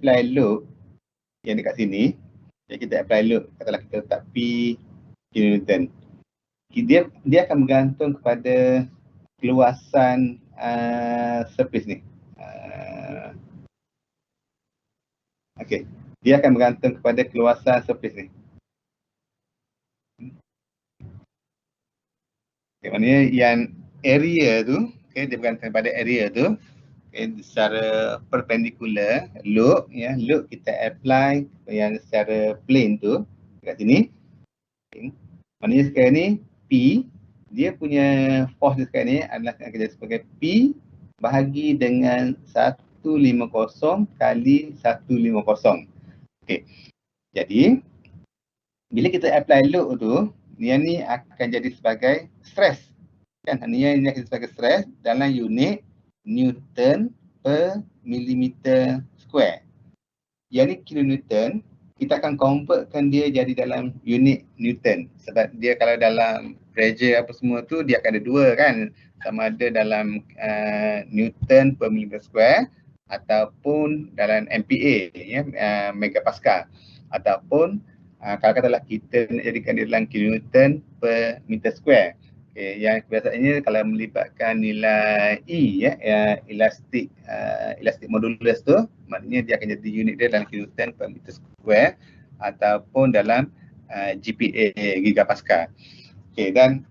apply load yang dekat sini, kita apply load, katakanlah kita letak P kilonewton. Dia akan bergantung kepada keluasan surface ni. Okey, dia akan bergantung kepada keluasan surface ni. Okay, maknanya yang area tu, okay, dia bergantung pada area tu, okay, secara perpendicular load, ya, load kita apply yang secara plane tu dekat sini. Okay. Maknanya sekarang ni P, dia punya force dia sekarang ni adalah akan jadi sebagai P bahagi dengan 150 kali 150. Okay. Jadi bila kita apply load tu, yang ni akan jadi sebagai stress. Kan, ini akan jadi sebagai stress dalam unit Newton per millimeter square. Yang ni kilonewton, kita akan convertkan dia jadi dalam unit Newton. Sebab dia kalau dalam pressure apa semua tu, dia akan ada dua kan. Sama ada dalam Newton per millimeter square ataupun dalam MPa, ya, megapascal. Ataupun kalau katalah kita nak jadikan dia dalam kilonewton per meter square. Okay, yang biasanya kalau melibatkan nilai E, ya, elastic modulus tu, maknanya dia akan jadi unit dia dalam kilonewton per meter square ataupun dalam GPa, gigapascal. Okay, dan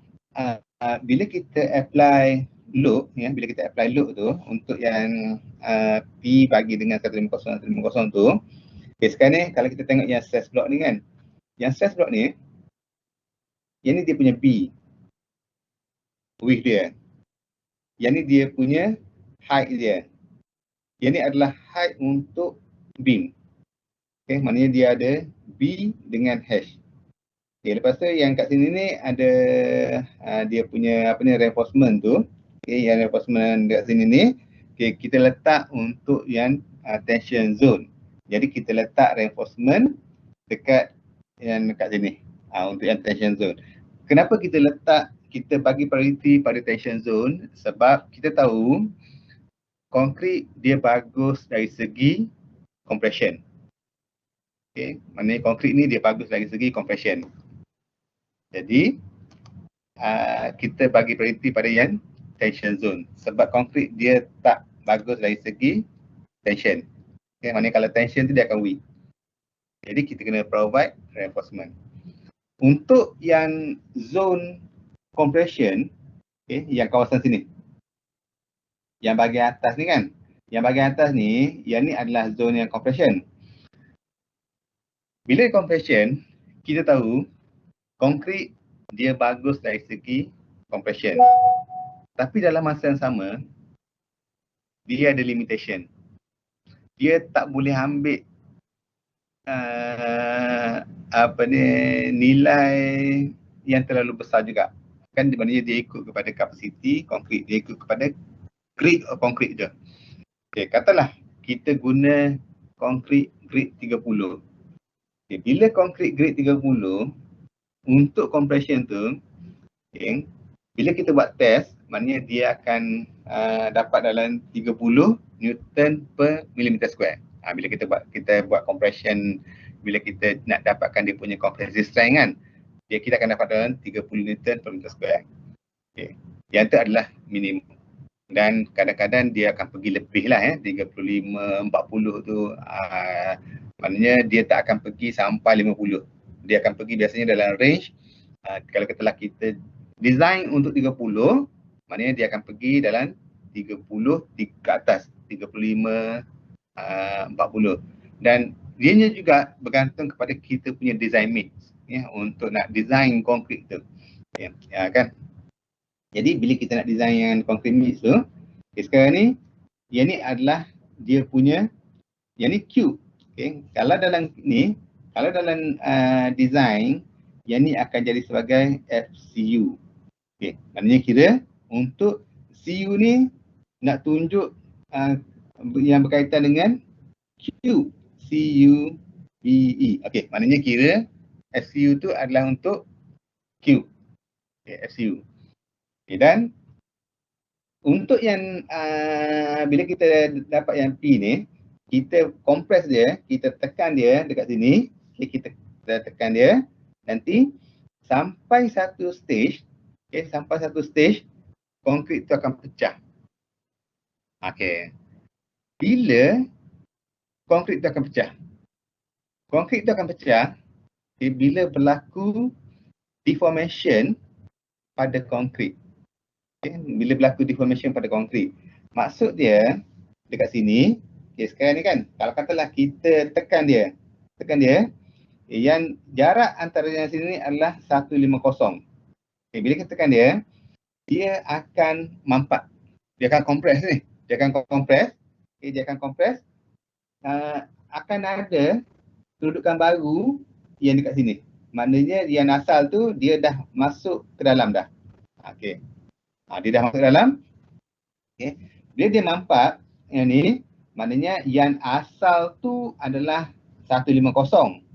bila kita apply load, ya, bila kita apply load tu untuk yang P bagi dengan 150 tu, okay, sekarang ni kalau kita tengok yang stress block ni kan, yang stress block ni, yang ni dia punya B, width dia. Yang ni dia punya height dia. Yang ni adalah height untuk beam. Okay, maknanya dia ada B dengan H. Okay, lepas tu yang kat sini ni ada dia punya apa ni, reinforcement tu. Okay, yang reinforcement dekat sini ni, okay, kita letak untuk yang tension zone. Jadi kita letak reinforcement dekat yang kat sini untuk yang tension zone. Kenapa kita bagi priority pada tension zone? Sebab kita tahu konkrit dia bagus dari segi compression. Okay, maknanya konkrit ni dia bagus dari segi compression. Jadi kita bagi priority pada yang tension zone sebab konkrit dia tak bagus dari segi tension. Okay, maknanya kalau tension tu dia akan weak. Jadi kita kena provide reinforcement. Untuk yang zone compression, okay, yang kawasan sini, yang bahagian atas ni kan, yang bahagian atas ni, yang ni adalah zone yang compression. Bila compression, kita tahu konkrit dia bagus dari segi compression. Tapi dalam masa yang sama, dia ada limitation. Dia tak boleh ambil nilai yang terlalu besar juga. Kan maknanya dia ikut kepada kapasiti konkrit, dia ikut kepada grade of konkrit je. Okay, katalah kita guna konkrit grade 30. Okay, bila konkrit grade 30, untuk compression tu, okay, bila kita buat test, maknanya dia akan dapat dalam 30 Newton per millimeter square. Bila kita buat compression, bila kita nak dapatkan dia punya compressive strength kan, kita akan dapat dalam 30 Newton per meter square. Okay. Yang itu adalah minimum. Dan kadang-kadang dia akan pergi lebih lah, 35, 40 tu. Maknanya dia tak akan pergi sampai 50. Dia akan pergi biasanya dalam range, kalau katalah kita design untuk 30, maknanya dia akan pergi dalam 30 ke atas, 35, 40. Dan dianya juga bergantung kepada kita punya design mix, ya, untuk nak design konkrit tu. Ya, kan? Jadi bila kita nak design yang konkrit mix tu, sekarang ni, yang ni adalah dia punya, yang ni cube. Okay. Kalau dalam ni, kalau dalam design, yang ni akan jadi sebagai FCU. Okay. Maknanya kira untuk CU ni nak tunjuk yang berkaitan dengan Q, CUBE. Okay. Maknanya kira FCU tu adalah untuk Q. Okay, FCU. Okay, dan untuk yang bila kita dapat yang P ni, kita kompres dia, kita tekan dia dekat sini, kita tekan dia, nanti sampai satu stage, sampai satu stage, konkrit tu akan pecah. Bila konkrit tu akan pecah? Konkrit tu akan pecah bila berlaku deformation pada konkrit. Bila berlaku deformation pada konkrit. Maksud dia dekat sini, sekarang ni kan, kalau katalah kita tekan dia, yang jarak antara yang sini adalah 150. Bila kita tekan dia, dia akan mampat. Dia akan kompres ni. Dia akan kompres. Akan ada kedudukan baru yang dekat sini. Maknanya yang asal tu dia dah masuk ke dalam dah. Dia dah masuk ke dalam. Bila dia mampat yang ni, maknanya yang asal tu adalah 150.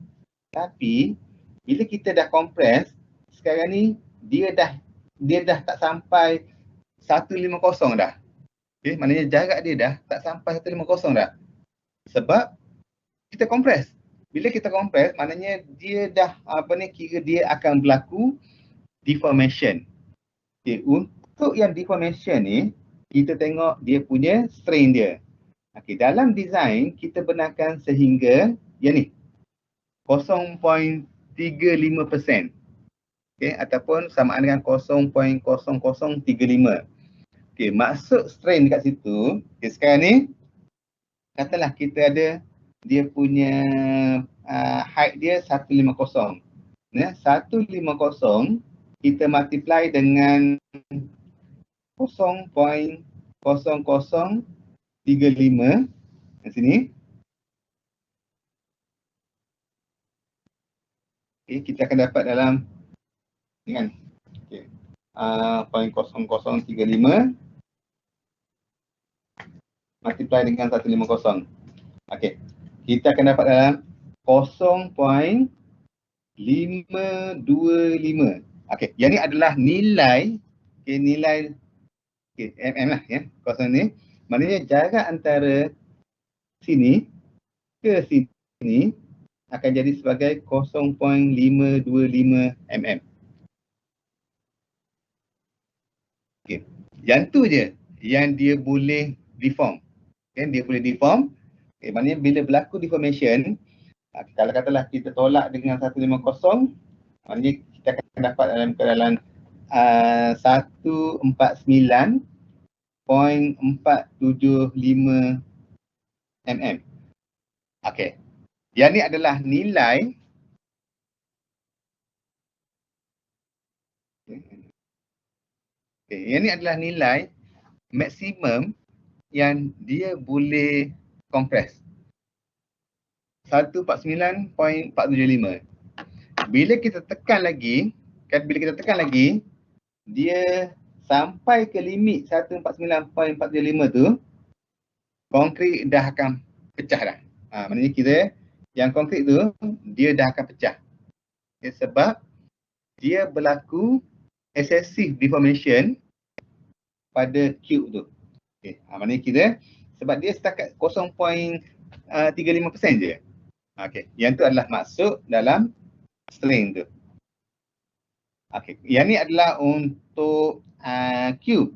Tapi bila kita dah kompres, sekarang ni dia dah tak sampai 150 dah. Maknanya jarak dia dah tak sampai 150 dah. Sebab kita kompres. Bila kita kompres, maknanya dia dah kira dia akan berlaku deformation. Untuk yang deformation ni, kita tengok dia punya strain dia. Dalam design kita benarkan sehingga yang ni 0.35%. Ataupun samaan dengan 0.0035. Maksud strain dekat situ, sekarang ni katalah kita ada dia punya height dia 150. 150 kita multiply dengan 0.0035 di sini. Kita akan dapat dalam ni kan. 0.0035 multiply dengan 150. Kita akan dapat dalam 0.525. Yang ni adalah nilai nilai mm lah ya. Kosong ni maknanya jarak antara sini ke sini akan jadi sebagai 0.525 mm. Yang tu je yang dia boleh deform. Dia boleh deform. Maknanya bila berlaku deformation, kalau katalah kita tolak dengan 150, maknanya kita akan dapat dalam keadalan 149.475 mm. Yang ni adalah nilai yang ni adalah nilai maksimum yang dia boleh kompres. 149.475. Bila kita tekan lagi, dia sampai ke limit 149.475 tu, konkrit dah akan pecah dah. Maknanya kita yang konkrit tu dia dah akan pecah. Sebab dia berlaku excessive deformation pada cube tu. Maknanya kita sebab dia setakat 0.35% je. Yang tu adalah maksud dalam strain tu. Yang ni adalah untuk cube.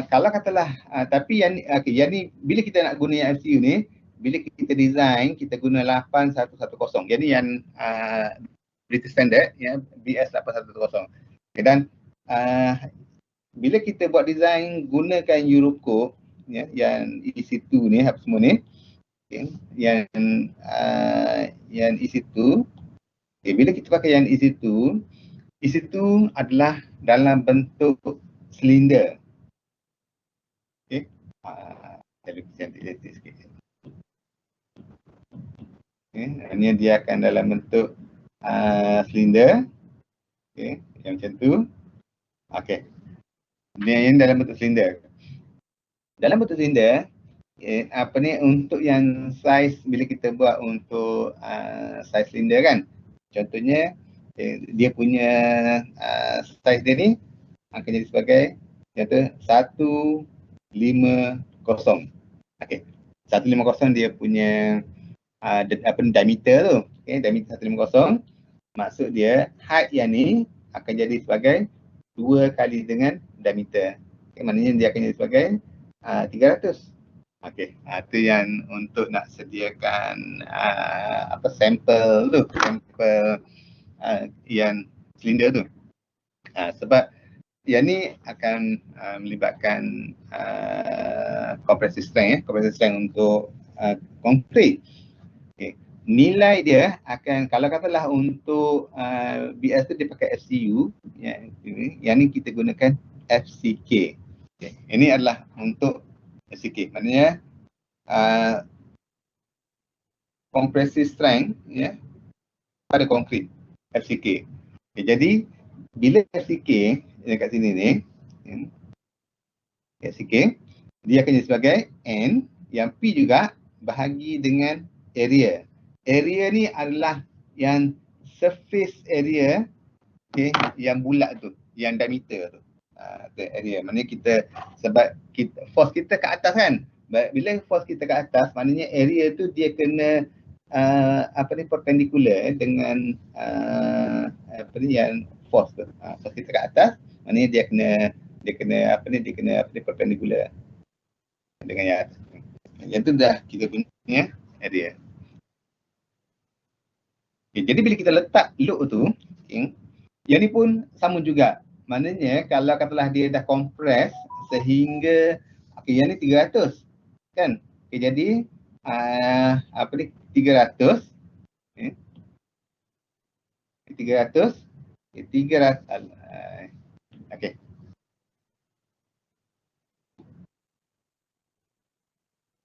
Kalau katalah tapi yang ni bila kita nak guna yang MCU ni, bila kita design kita guna 8110. Yang ni yang British Standard ya, BS 8110. Dan bila kita buat design gunakan Eurocode ya, yang EC2 ni apa semua ni, yang EC2, bila kita pakai yang EC2 adalah dalam bentuk silinder. Cantik sikit. Ini dia akan dalam bentuk silinder. Yang macam tu. Dia yang dalam bentuk silinder. Dalam bentuk silinder, untuk yang saiz bila kita buat untuk saiz silinder kan. Contohnya dia punya saiz dia ni akan jadi sebagai kata 150. 150 dia punya diameter tu. Okay, diameter 150. Maksud dia height yang ni akan jadi sebagai 2 kali dengan diameter. Okay, maknanya dia akan jadi sebagai 300. Okey, itu yang untuk nak sediakan sampel tu, sampel yang silinder tu. Sebab yang ni akan melibatkan compressive strength, compressive strength untuk konkrit. Okay. Nilai dia akan, kalau katalah untuk BS tu dia pakai FCU, yang ni kita gunakan FCK. Okay. Ini adalah untuk FCK, maknanya compressive strength pada konkrit, FCK. Okay, jadi bila FCK dekat sini ni, FCK, dia akan jadi sebagai N, yang P juga bahagi dengan area. Area ni adalah yang surface area, okay, yang bulat tu, yang diameter tu. Area, maknanya kita, sebab force kita ke atas kan, bila force kita ke atas, maknanya area tu dia kena perpendicular dengan yang force tu. Force kita ke atas, maknanya dia kena perpendicular dengan yang atas. Yang tu dah kita punya area. Okay, jadi bila kita letak load tu, okay, yang ni pun sama juga. Maknanya kalau katalah dia dah compress sehingga, okay, yang ni 300 kan. Okay, jadi 300, okay, 300, okay.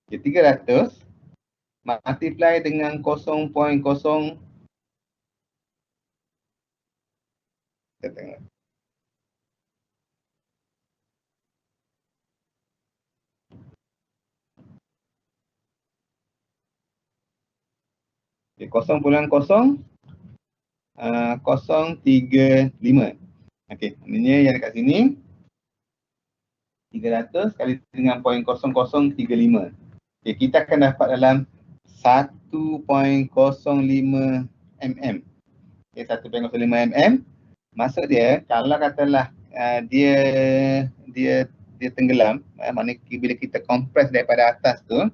Okay, 300 multiply dengan 0.0, kita tengok. Okay, 0.0 035. Okey, maknanya yang dekat sini 300 kali dengan 0.0035. Okey, kita akan dapat dalam 1.05 mm. Okey, 1.05 mm. Maksud dia kalau katalah dia tenggelam, maknanya bila kita kompres daripada atas tu,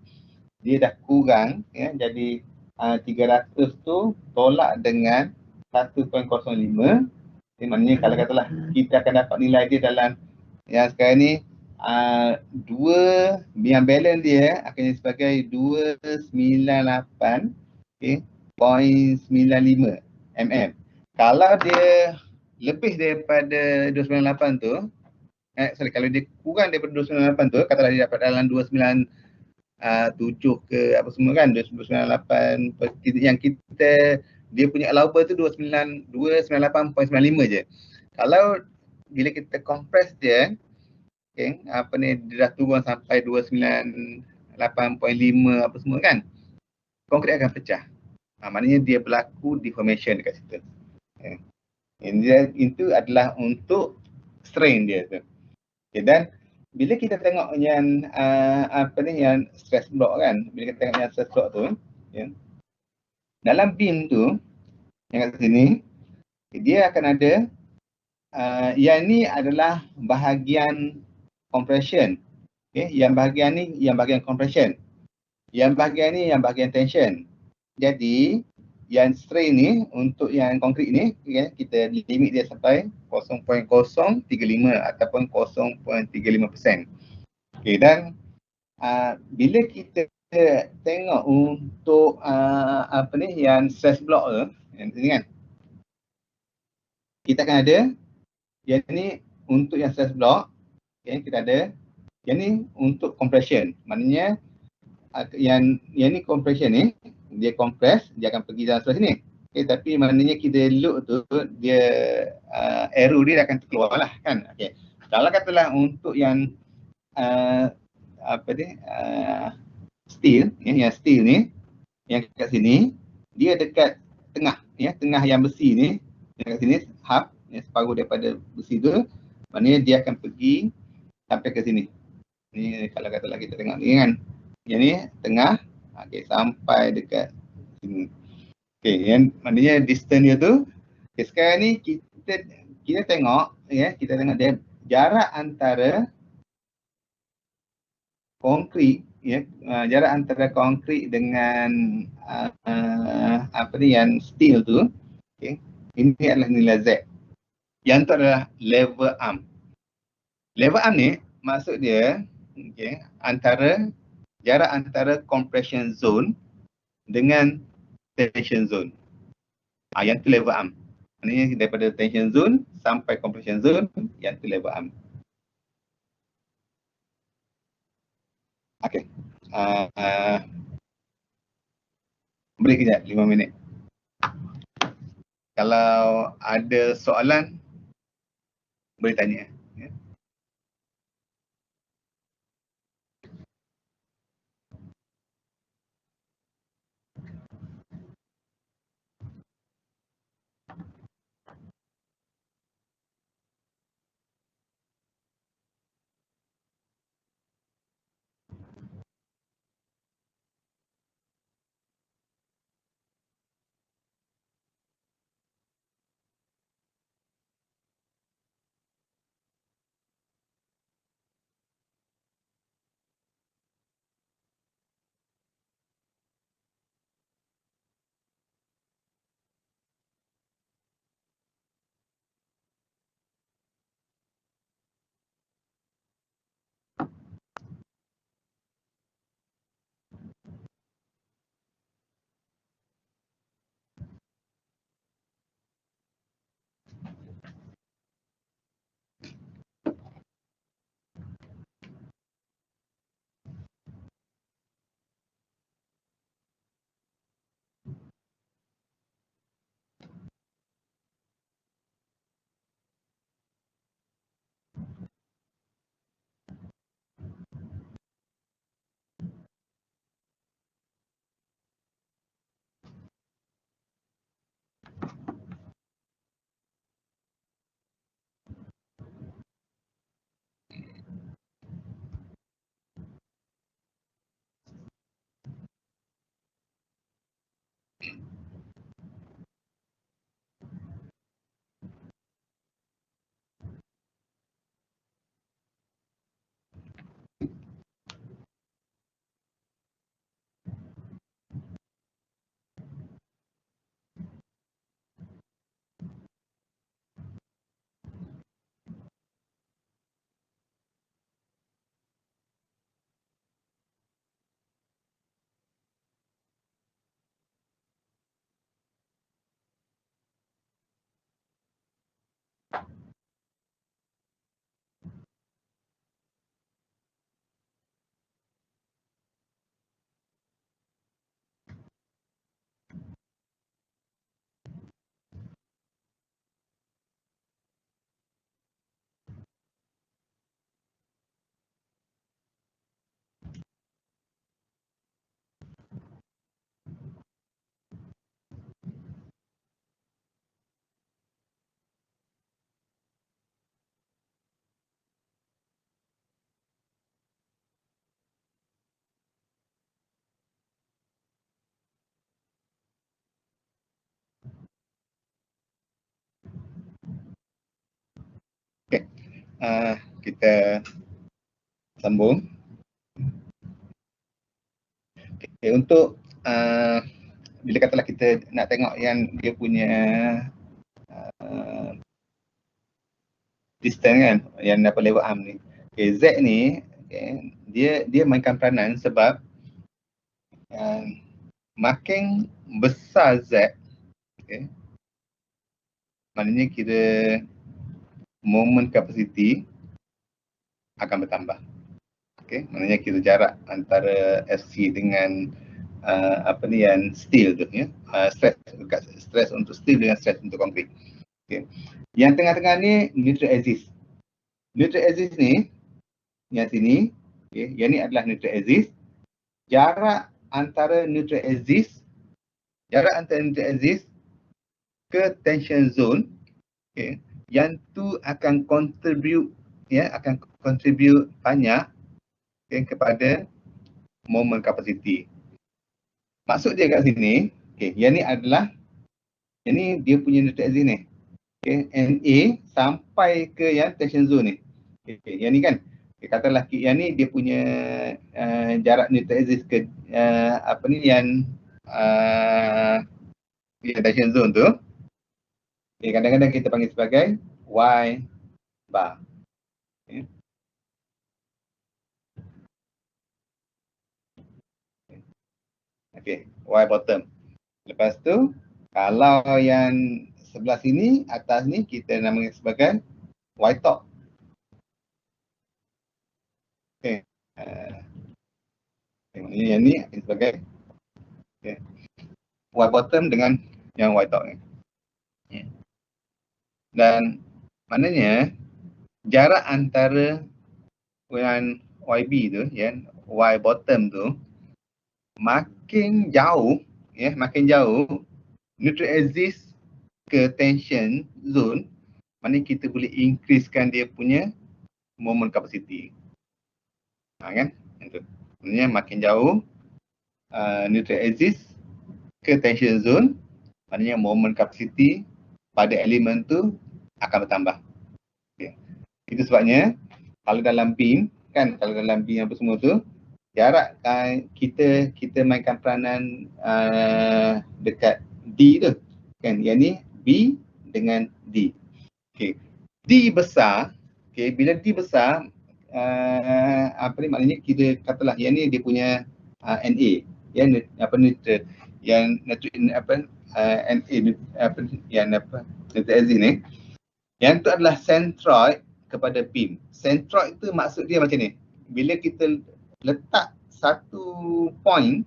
dia dah kurang, jadi 300 tu tolak dengan 1.05. Maknanya kalau katalah kita akan dapat nilai dia dalam yang sekarang ni, yang balance dia akan jadi sebagai 298, okay, 0.95 mm. Kalau dia lebih daripada 298 tu, kalau dia kurang daripada 298 tu, katalah dia dapat dalam 297 ke apa semua kan, 298, yang kita, dia punya allowable tu 298.95 je. Kalau bila kita compress dia, okay, dia dah turun sampai 298.5 apa semua kan, konkrit akan pecah. Maknanya dia berlaku deformation dekat situ. Okay. Itu adalah untuk strain dia tu. Okay, dan bila kita tengok yang yang stress block kan, bila kita tengok yang stress block tu, dalam beam tu yang kat sini, dia akan ada yang ni adalah bahagian compression. Okay, yang bahagian ni yang bahagian compression. Yang bahagian ni yang bahagian tension. Jadi yang strain ni untuk yang konkrit ni, okay, kita limit dia sampai 0.035 ataupun 0.35%. Okay, dan bila kita tengok untuk yang stress block tu, yang sini kan, kita akan ada yang ni untuk yang stress block, okay, kita ada yang ni untuk compression. Maknanya yang ni compression ni, dia compress, dia akan pergi dalam sebelah sini. Okay, tapi maknanya kita load tu, dia arrow dia akan terkeluar lah kan. Okay. Kalau katalah untuk yang steel, yang steel ni, yang kat sini, dia dekat tengah, tengah yang besi ni, dekat sini half, separuh daripada besi tu, maknanya dia akan pergi sampai ke sini. Ni kalau katalah kita tengok ni kan, Yang ni tengah, okey, sampai dekat sini. Okey, yang maknanya distance dia tu, okay, sekarang ni kita tengok, kita tengok dia jarak antara konkrit, jarak antara konkrit dengan apa ni yang steel tu, okey. Ini adalah nilai Z. Yang tu adalah level arm. Level arm ni maksud dia, okey, jarak antara compression zone dengan tension zone. Yang tu level arm. Maknanya daripada tension zone sampai compression zone, yang tu level arm. Okey. Boleh kejap 5 minit. Kalau ada soalan boleh tanya. Okey. Kita sambung. Okay, untuk bila katalah kita nak tengok yang dia punya distance kan, yang apa level arm ni. Okay, Z ni dia mainkan peranan sebab makin besar Z, maknanya kira moment capacity akan bertambah. Maknanya kira jarak antara FC dengan apa ni yang steel tu, stress untuk steel dengan stress untuk konkrit. Yang tengah-tengah ni neutral axis. Neutral axis ni yang sini, yang ni adalah neutral axis. Jarak antara neutral axis ke tension zone, yang tu akan contribute banyak kepada moment capacity. Maksud dia kat sini, yang ni adalah, yang ni dia punya neutral axis ni. NA sampai ke yang tension zone ni. Yang ni kan, katalah yang ni dia punya jarak neutral axis ke apa ni yang tension zone tu. Kadang-kadang kita panggil sebagai Y bar. Y bottom. Lepas tu, kalau yang sebelah sini, atas ni kita namakan sebagai Y top. Yang ni sebagai Y bottom dengan yang Y top ni. Dan maknanya jarak antara yang YB tu, Y bottom tu makin jauh, makin jauh neutral axis ke tension zone, maknanya kita boleh increasekan dia punya moment capacity. Kan? Itu. Maknanya makin jauh neutral axis ke tension zone, maknanya moment capacity pada elemen tu akan bertambah. Itu sebabnya kalau dalam beam apa semua tu, jarak kita mainkan peranan dekat D tu kan, yang ni B dengan D. D besar, bila D besar, apa ni maknanya, kita katalah yang ni dia punya NA, yang neutral, yang neutral axis ni, yang tu adalah centroid kepada beam. Centroid tu maksud dia macam ni, bila kita letak satu point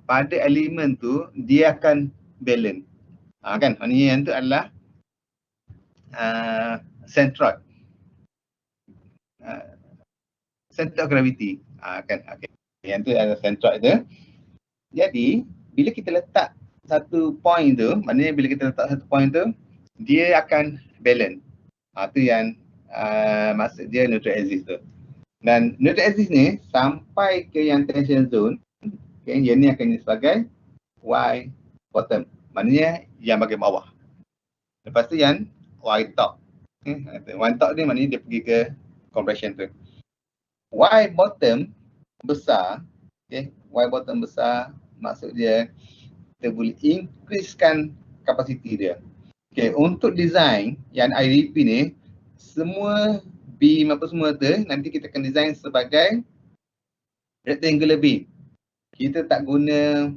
pada elemen tu, dia akan balance. Kan, maknanya yang tu adalah centroid. Center of gravity. Kan, yang tu adalah centroid tu. Jadi, bila kita letak satu point tu, maknanya bila kita letak satu point tu, dia akan balance. Tu yang maksud dia neutral axis tu. Dan neutral axis ni sampai ke yang tension zone, yang ni akan sebagai Y bottom. Maknanya yang bahagian bawah. Lepas tu yang Y top. Y top ni maknanya dia pergi ke compression tu. Y bottom besar, Y bottom besar maksud dia kita boleh increasekan kapasiti dia. Untuk design yang IDP ni, semua beam apa semua tu nanti kita akan design sebagai rectangular beam. Kita tak guna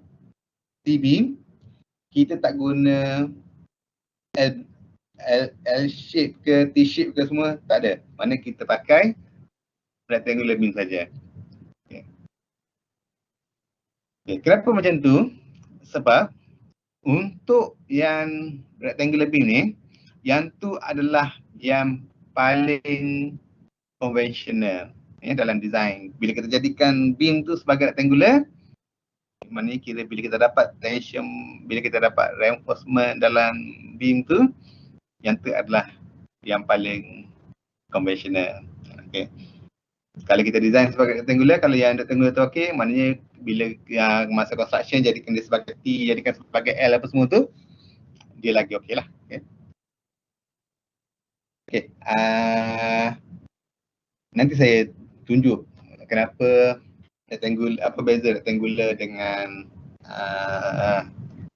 T-beam, kita tak guna L-shape ke T-shape ke semua, tak ada. Mana kita pakai rectangular beam saja. Kenapa macam tu? Sebab untuk yang rectangular beam ni, yang tu adalah yang paling konvensional dalam design. Bila kita jadikan beam tu sebagai rectangular, maknanya kira bila kita dapat tension, bila kita dapat reinforcement dalam beam tu, yang tu adalah yang paling konvensional. Kalau kita design sebagai rectangular, kalau yang rectangular tu maknanya bila yang masa construction jadikan dia sebagai T, jadikan sebagai L apa semua tu, dia lagi lah. Nanti saya tunjuk kenapa rectangular, apa beza rectangular dengan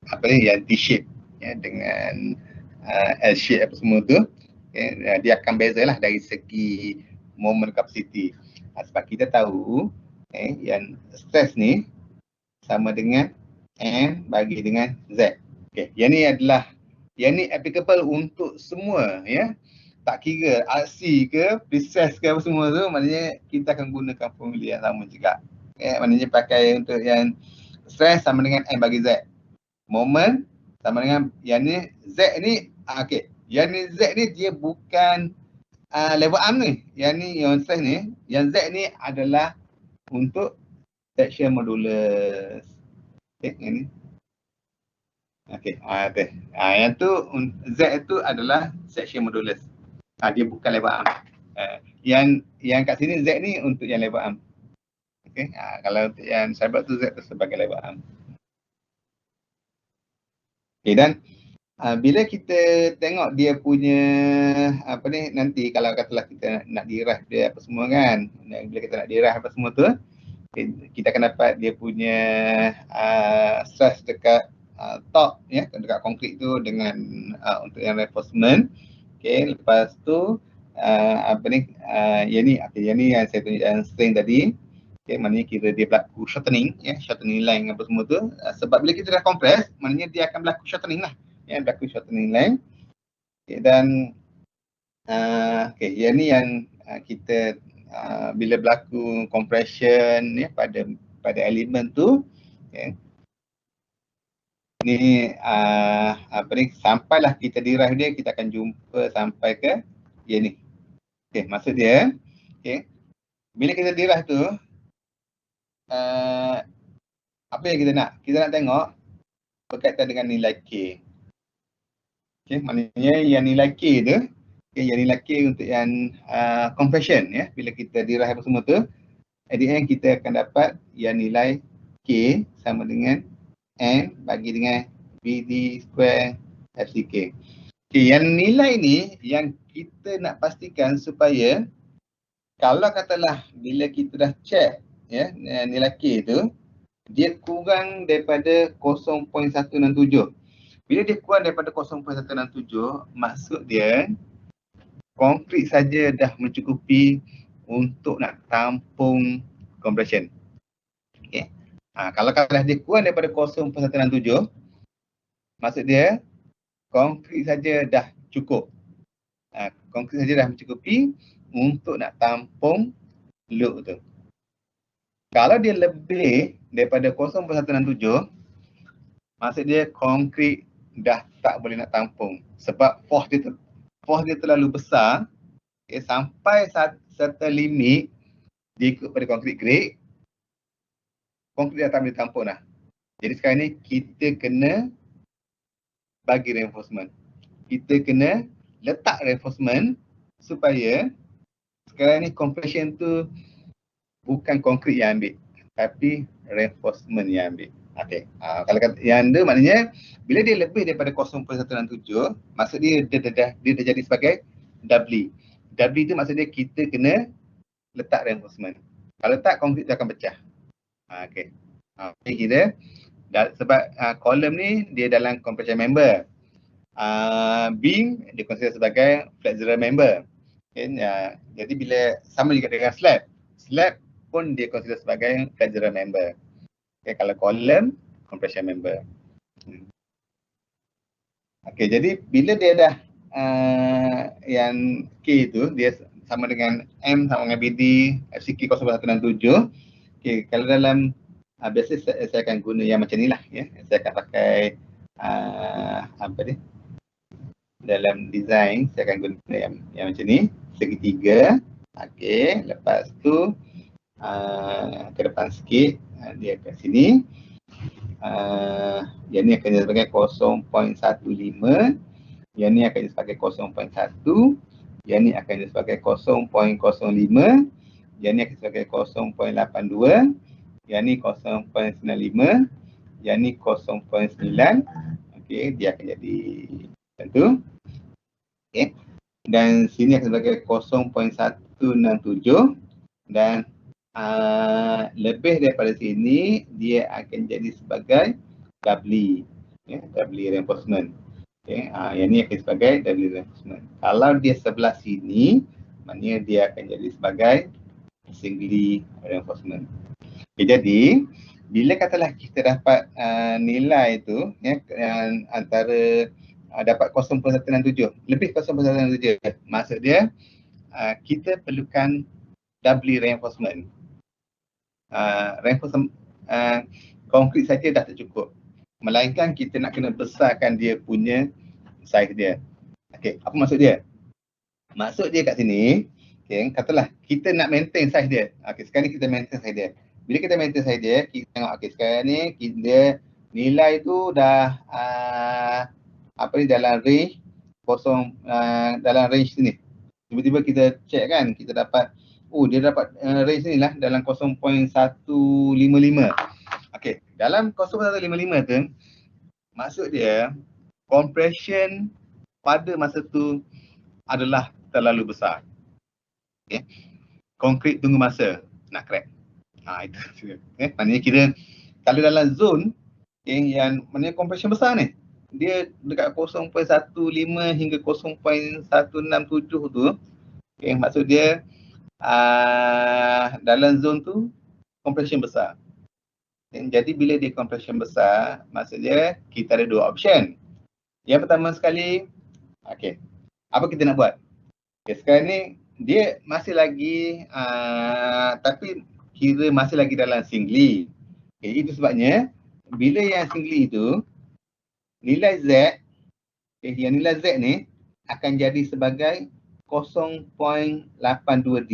apa ni yang T-shape dengan L-shape apa semua tu. Dia akan bezalah dari segi moment capacity. Sebab kita tahu yang stress ni sama dengan M bagi dengan Z. Yang ni adalah, yang ni applicable untuk semua, tak kira RC ke, precess ke apa semua tu, maknanya kita akan gunakan formula yang sama juga. Maknanya pakai untuk yang stress sama dengan M bagi Z. Moment sama dengan yang ni, Z ni, yang ni Z ni dia bukan level arm ni. Yang ni, yang stress ni, yang Z ni adalah untuk section modulus. Yang ni. Yang tu, Z tu adalah section modulus. Dia bukan level arm. Yang kat sini Z ni untuk yang level arm. Okay. Kalau untuk yang cyber tu Z tu sebagai level arm. Okay, dan bila kita tengok dia punya apa ni, nanti kalau katalah kita nak derive dia apa semua kan, bila kita nak derive apa semua tu, kita akan dapat dia punya stress dekat top ya, dekat konkrit tu dengan untuk yang reinforcement. Okay, lepas tu apa ni, yang ni yang saya tunjuk yang strain tadi. Okay, maknanya kira dia berlaku shortening ya, shortening line apa semua tu. Sebab bila kita dah compress, maknanya dia akan berlaku shortening lah. Ya, berlaku shortening line. Okay, dan okay, yang ni yang kita bila berlaku compression ya pada elemen tu, okay, ni apa ni, sampailah kita derive dia, kita akan jumpa sampai ke yang ni. Okay, maksud dia, okay, bila kita derive tu, apa yang kita nak? Kita nak tengok berkaitan dengan nilai K. Okay, maknanya yang nilai K tu, okay, yang nilai K untuk yang compression ya, bila kita derive apa semua tu, at the end kita akan dapat yang nilai K sama dengan M bagi dengan BD square FCK. Okay, yang nilai ni yang kita nak pastikan supaya kalau katalah bila kita dah check ya nilai K tu, dia kurang daripada 0.167. Bila dia kurang daripada 0.167, maksud dia konkrit saja dah mencukupi untuk nak tampung compression. Okay. Kalau dia kurang daripada 0.167, maksud dia konkrit saja dah cukup. Konkrit saja dah mencukupi untuk nak tampung load tu. Kalau dia lebih daripada 0.167, maksud dia konkrit dah tak boleh nak tampung sebab force dia terlalu besar, okay, sampai certain limit dia ikut pada konkrit grade, konkrit dah tak boleh tampung dah. Jadi sekarang ni kita kena bagi reinforcement. Kita kena letak reinforcement supaya sekarang ni compression tu bukan konkrit yang ambil, tapi reinforcement yang ambil. Okay. Kalau kata yang dia maknanya bila dia lebih daripada 0.167, maksud dia dah jadi sebagai doubly. Doubly tu maksud dia kita kena letak reinforcement. Kalau tak, konkrit tu akan pecah. Okay. Kira sebab column ni dia dalam compression member. Beam dia consider sebagai flexural member. Okay. Jadi bila sama juga dengan slab pun dia consider sebagai flexural member. Okay, kalau column, compression member. Okay, jadi bila dia dah yang K tu, dia sama dengan M sama dengan BD, FCK 0.167. Okay, kalau dalam biasa saya akan guna yang macam ni lah. Ya. Saya akan pakai apa ni? Dalam design, saya akan guna yang macam ni. Segitiga. Okay, lepas tu ke depan sikit, dia kat sini. Yang ni akan jadi sebagai 0.15, yang ni akan jadi sebagai 0.1, yang ni akan jadi sebagai 0.05, yang ni akan sebagai 0.82, yang ni 0.95, yang ni 0.9. Okey, dia akan jadi macam tu. Okey. Dan sini akan sebagai 0.167 dan lebih daripada sini dia akan jadi sebagai doubly, doubly reinforcement. Okay. Yang ni akan sebagai doubly reinforcement. Kalau dia sebelah sini, maknanya dia akan jadi sebagai singly reinforcement. Okay, jadi bila katalah kita dapat nilai tu antara dapat 0.167 lebih 0.167, maksud dia kita perlukan doubly reinforcement. Reinforcement konkrit saja dah tak cukup, melainkan kita nak kena besarkan dia punya size dia. Okey, apa maksud dia? Maksud dia kat sini, okay, katalah kita nak maintain size dia. Okey, sekarang ni kita maintain size dia. Bila kita maintain size dia, kita tengok okey sekarang ni dia nilai tu dah apa ni dalam range dalam range sini. Tiba-tiba kita check kan, kita dapat oh dia dapat range ni lah dalam 0.155. Okey, dalam 0.155 tu maksud dia compression pada masa tu adalah terlalu besar. Okay. Konkrit tunggu masa nak crack. Itu. Maknanya kira kalau dalam zone yang maknanya compression besar ni, dia dekat 0.15 hingga 0.167 tu, maksud dia dalam zone tu compression besar. Jadi bila dia compression besar, maksud dia kita ada dua option. Yang pertama sekali, apa kita nak buat? Sekarang ni dia masih lagi tapi kira masih lagi dalam singly. Itu sebabnya bila yang singly itu nilai Z, yang nilai Z ni akan jadi sebagai 0.82D.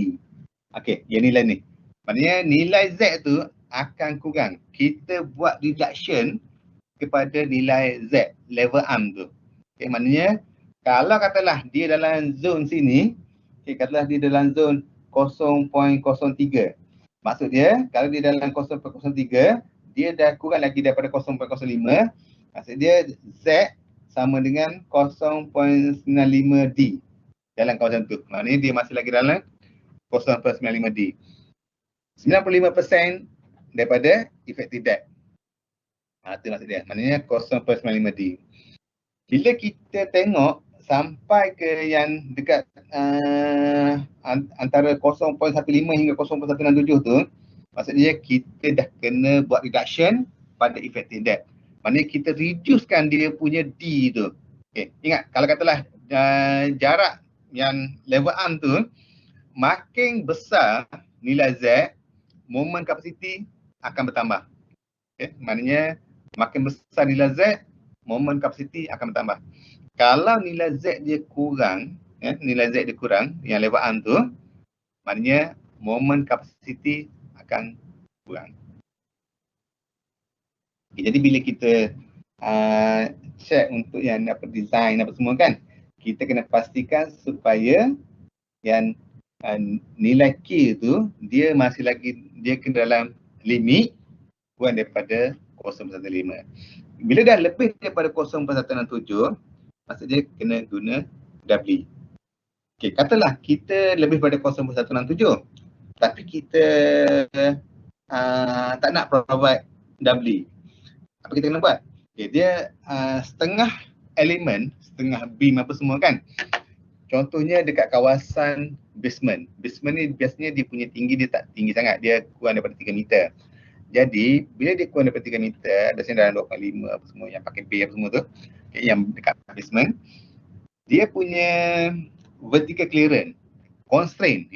Yang nilai ni. Maknanya nilai Z tu akan kurang. Kita buat reduction kepada nilai Z, level arm tu. Maknanya kalau katalah dia dalam zone sini, katalah dia dalam zone 0.03. Maksud dia, kalau dia dalam 0.03, dia dah kurang lagi daripada 0.05. Maksud dia Z sama dengan 0.95D dalam kawasan tu. Maknanya dia masih lagi dalam 0.95D. 95% daripada effective depth. Itu maksud dia. Maknanya 0.95D. Bila kita tengok sampai ke yang dekat antara 0.15 hingga 0.167 tu, maksudnya kita dah kena buat reduction pada effective depth. Maknanya kita reducekan dia punya D tu. Ingat, kalau katalah jarak yang level arm tu makin besar nilai Z, moment capacity akan bertambah. Maknanya makin besar nilai Z, moment capacity akan bertambah. Kalau nilai Z dia kurang, nilai Z dia kurang, yang level arm tu, maknanya moment capacity akan kurang. Jadi bila kita check untuk yang dapat design apa semua kan, kita kena pastikan supaya yang nilai K tu dia masih lagi dia kena dalam limit kurang daripada 0.15. Bila dah lebih daripada 0.167, maksud dia kena guna W. Katalah kita lebih daripada 0.167 tapi kita tak nak provide W. Apa kita kena buat? Dia setengah elemen, setengah beam apa semua kan. Contohnya dekat kawasan basement. Basement ni biasanya dia punya tinggi dia tak tinggi sangat. Dia kurang daripada 3 meter. Jadi bila dia kurang daripada 3 meter, biasanya dalam 2.5 apa semua yang pakai bay apa semua tu, yang dekat basement, dia punya vertical clearance constraint,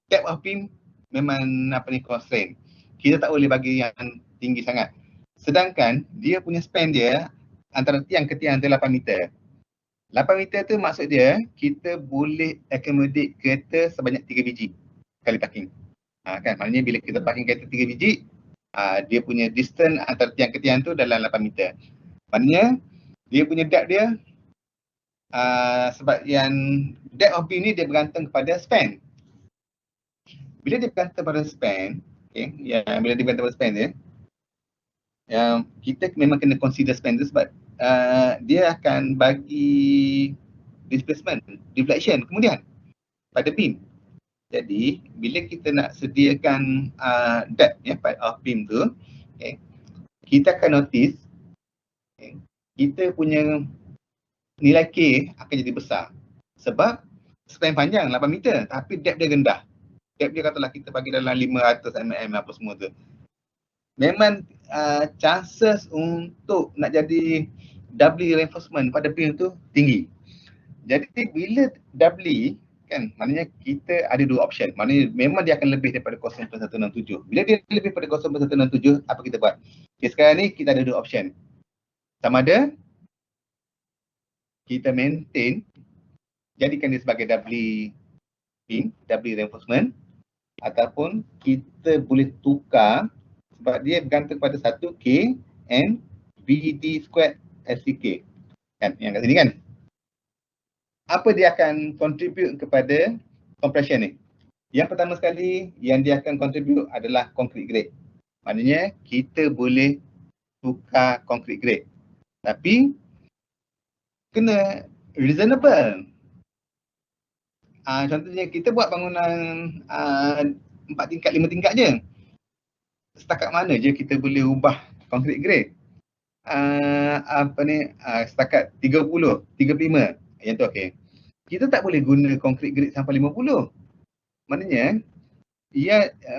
depth of beam memang constraint. Kita tak boleh bagi yang tinggi sangat. Sedangkan dia punya span dia antara tiang ke tiang tu 8 meter. 8 meter tu maksud dia kita boleh accommodate kereta sebanyak 3 biji kali parking. Kan, maknanya bila kita parking kereta 3 biji, dia punya distance antara tiang ke tiang tu dalam 8 meter. Maknanya dia punya depth dia sebab yang depth of beam ni dia bergantung kepada span. Bila dia bergantung pada span, bila dia bergantung pada span dia, kita memang kena consider span tu sebab dia akan bagi displacement, deflection kemudian pada beam. Jadi bila kita nak sediakan depth of beam tu, kita akan notice kita punya nilai K akan jadi besar sebab span panjang 8 meter tapi depth dia rendah. Depth dia katalah kita bagi dalam 500 mm apa semua tu. Memang chances untuk nak jadi doubly reinforcement pada beam tu tinggi. Jadi bila doubly kan, maknanya kita ada dua option. Maknanya memang dia akan lebih daripada 0.167. Bila dia lebih daripada 0.167, apa kita buat? Sekarang ni kita ada dua option. Sama ada kita maintain, jadikan dia sebagai doubly beam, doubly reinforcement, ataupun kita boleh tukar sebab dia bergantung pada 1K and VD squared SCK. Kan, yang kat sini kan. Apa dia akan contribute kepada compression ni. Yang pertama sekali yang dia akan contribute adalah concrete grade. Maknanya kita boleh tukar concrete grade. Tapi kena reasonable. Contohnya kita buat bangunan 4 tingkat, 5 tingkat je. Setakat mana je kita boleh ubah concrete grade? Setakat 30, 35. Yang tu okey. Kita tak boleh guna concrete grade sampai 50. Maknanya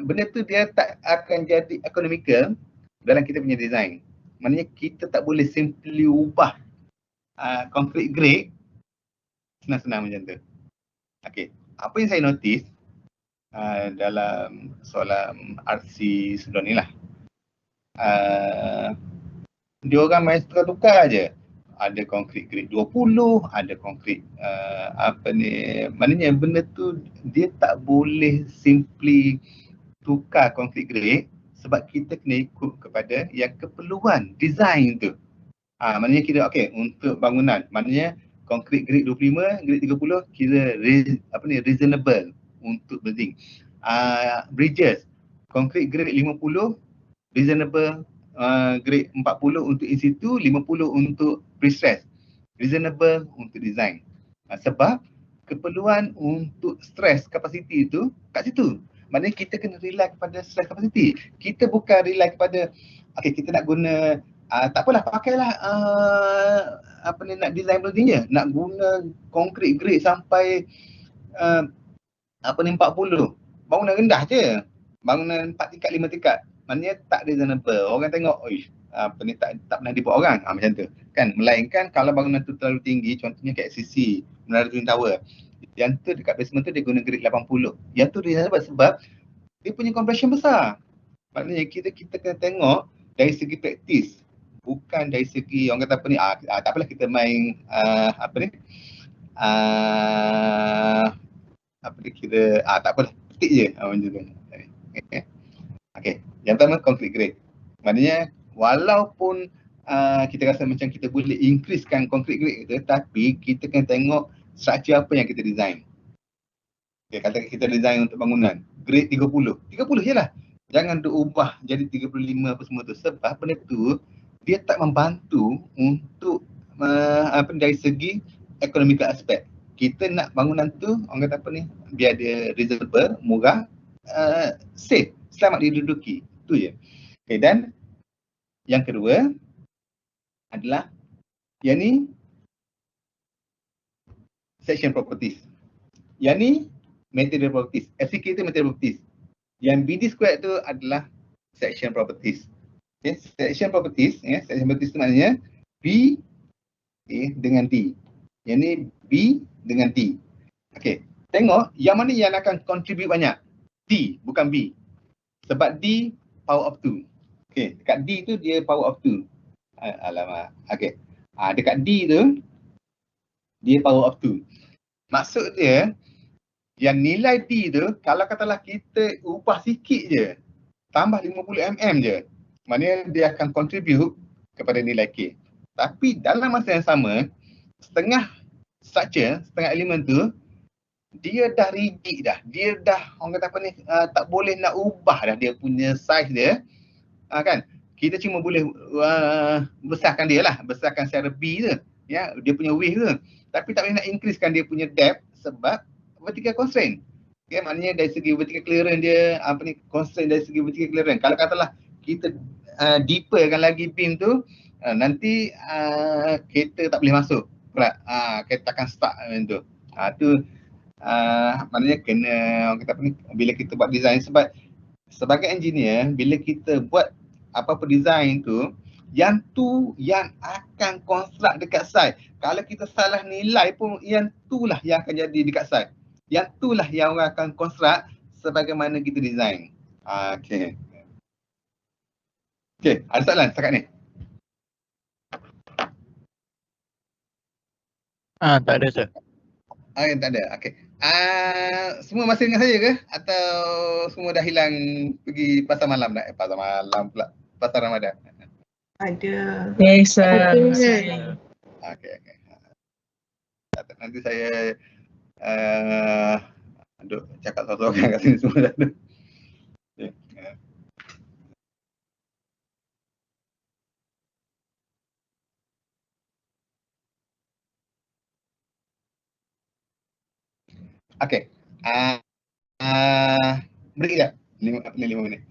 benda tu dia tak akan jadi economical dalam kita punya design. Maknanya kita tak boleh simply ubah concrete grade senang-senang macam tu. Okey, apa yang saya notice dalam soalan RC sebelum ni lah, dia orang main tukar-tukar je. Ada concrete grade 20, ada concrete maknanya benda tu dia tak boleh simply tukar concrete grade sebab kita kena ikut kepada yang keperluan design tu. Maknanya kita okey untuk bangunan, maknanya concrete grade 25, grade 30 kira reasonable untuk building. Bridges, concrete grade 50 reasonable, grade 40 untuk in situ, 50 untuk pre-stress. Reasonable untuk design. Sebab keperluan untuk stress capacity tu kat situ. Maknanya kita kena rely kepada stress capacity. Kita bukan rely kepada okey kita nak guna tak apalah pakailah nak design building je. Nak guna concrete grade sampai 40. Bangunan rendah je. Bangunan 4 tingkat, 5 tingkat. Maknanya tak reasonable. Orang tengok, tak pernah dibuat orang. Macam tu. Kan? Melainkan kalau bangunan tu terlalu tinggi, contohnya kat SCC, Menara Twin Tower. Yang tu dekat basement tu dia guna grade 80. Yang tu reasonable sebab dia punya compression besar. Maknanya kita kena tengok dari segi praktis. Bukan dari segi orang kata tak apalah kita main tak apalah, petik je macam tu. Okay. Yang pertama concrete grade. Maknanya walaupun kita rasa macam kita boleh increasekan concrete grade kita, tapi kita kena tengok struktur apa yang kita design. Okay, katakan kita design untuk bangunan grade 30 je lah. Jangan diubah jadi 35 apa semua tu sebab benda tu dia tak membantu untuk dari segi economical aspect. Kita nak bangunan tu orang kata biar dia reasonable, murah, safe, selamat diduduki. Itu je. Okay, dan yang kedua adalah yang ni section properties. Yang ni material properties. FCK tu material properties. Yang BD squared tu adalah section properties. Okay, section properties, section properties tu maknanya B dengan D. Yang ni B dengan D. Okay, tengok yang mana yang akan contribute banyak. D, bukan B. Sebab D power of 2. Okay, dekat D tu dia power of 2. Alamak. Okay. Dekat D tu dia power of 2. Maksud dia yang nilai D tu kalau katalah kita ubah sikit je, tambah 50 mm je, maknanya dia akan contribute kepada nilai K. Tapi dalam masa yang sama, setengah structure, setengah elemen tu dia dah rigid dah. Dia dah orang kata tak boleh nak ubah dah dia punya size dia. Kan? Kita cuma boleh besarkan dia lah, besarkan secara B je. Ya, dia punya width tu. Tapi tak boleh nak increasekan dia punya depth sebab vertical constraint. Okay, maknanya dari segi vertical clearance dia, constraint dari segi vertical clearance. Kalau katalah kita deeperkan lagi beam tu, nanti kereta tak boleh masuk. Kereta akan stuck macam tu. Tu maknanya kena orang kata bila kita buat design sebab sebagai engineer bila kita buat apa-apa design tu yang akan construct dekat site. Kalau kita salah nilai pun yang tu lah yang akan jadi dekat site. Yang tu lah yang orang akan construct sebagaimana kita design. Okay. Okay, ada soalan setakat ni? Tak ada, sir. Tak ada. Okay. Semua masih dengan saya ke? Atau semua dah hilang pergi pasar malam dah? Pasar malam pula. Pasar Ramadan. Ada. Yes, sir. Okay. Nanti saya Duk cakap sorang-sorang kat sini semua dah tu. Okay. Okay. Break sekejap. 5 minit.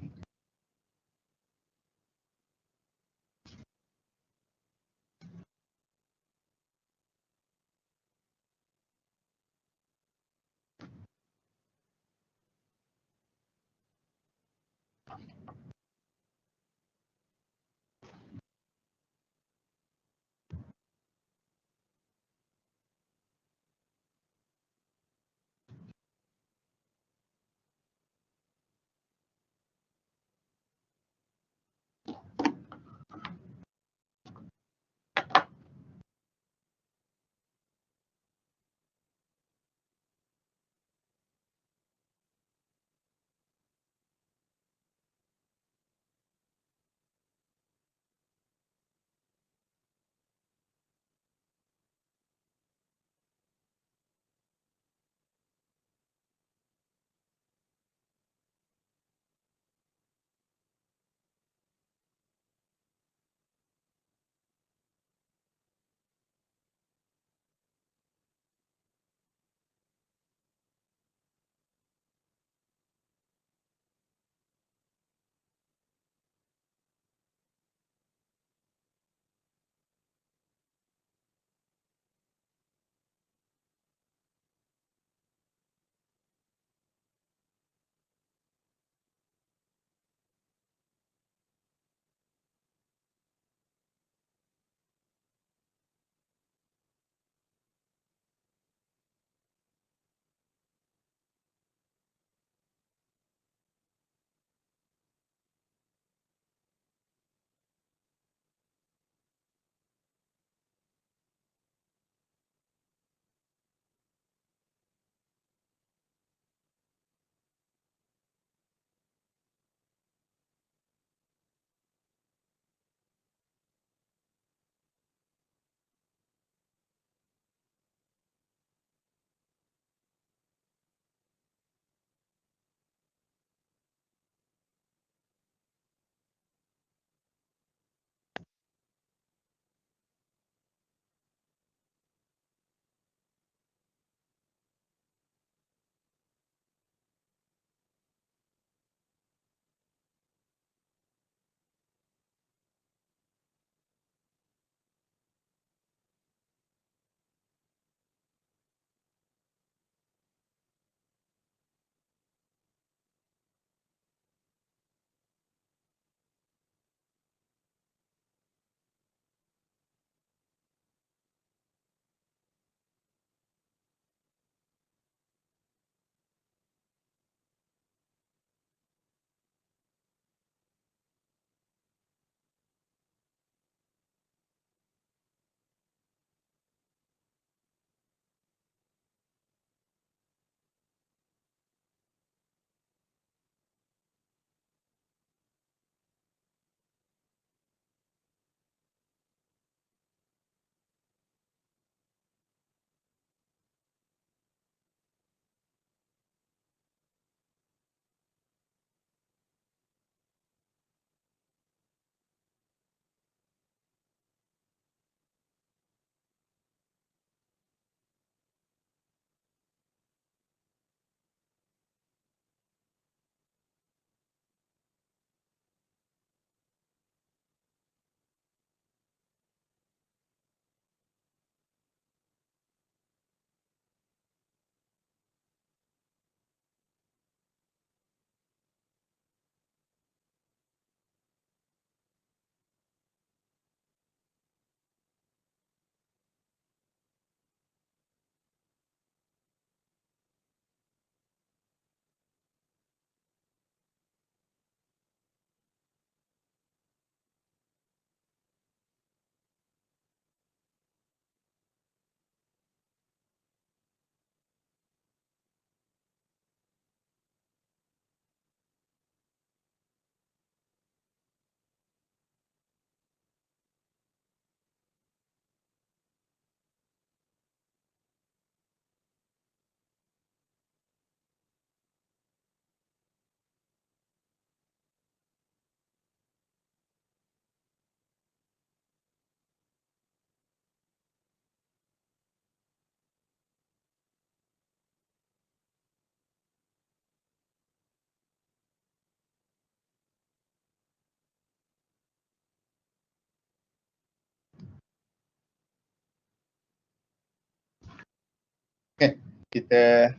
kita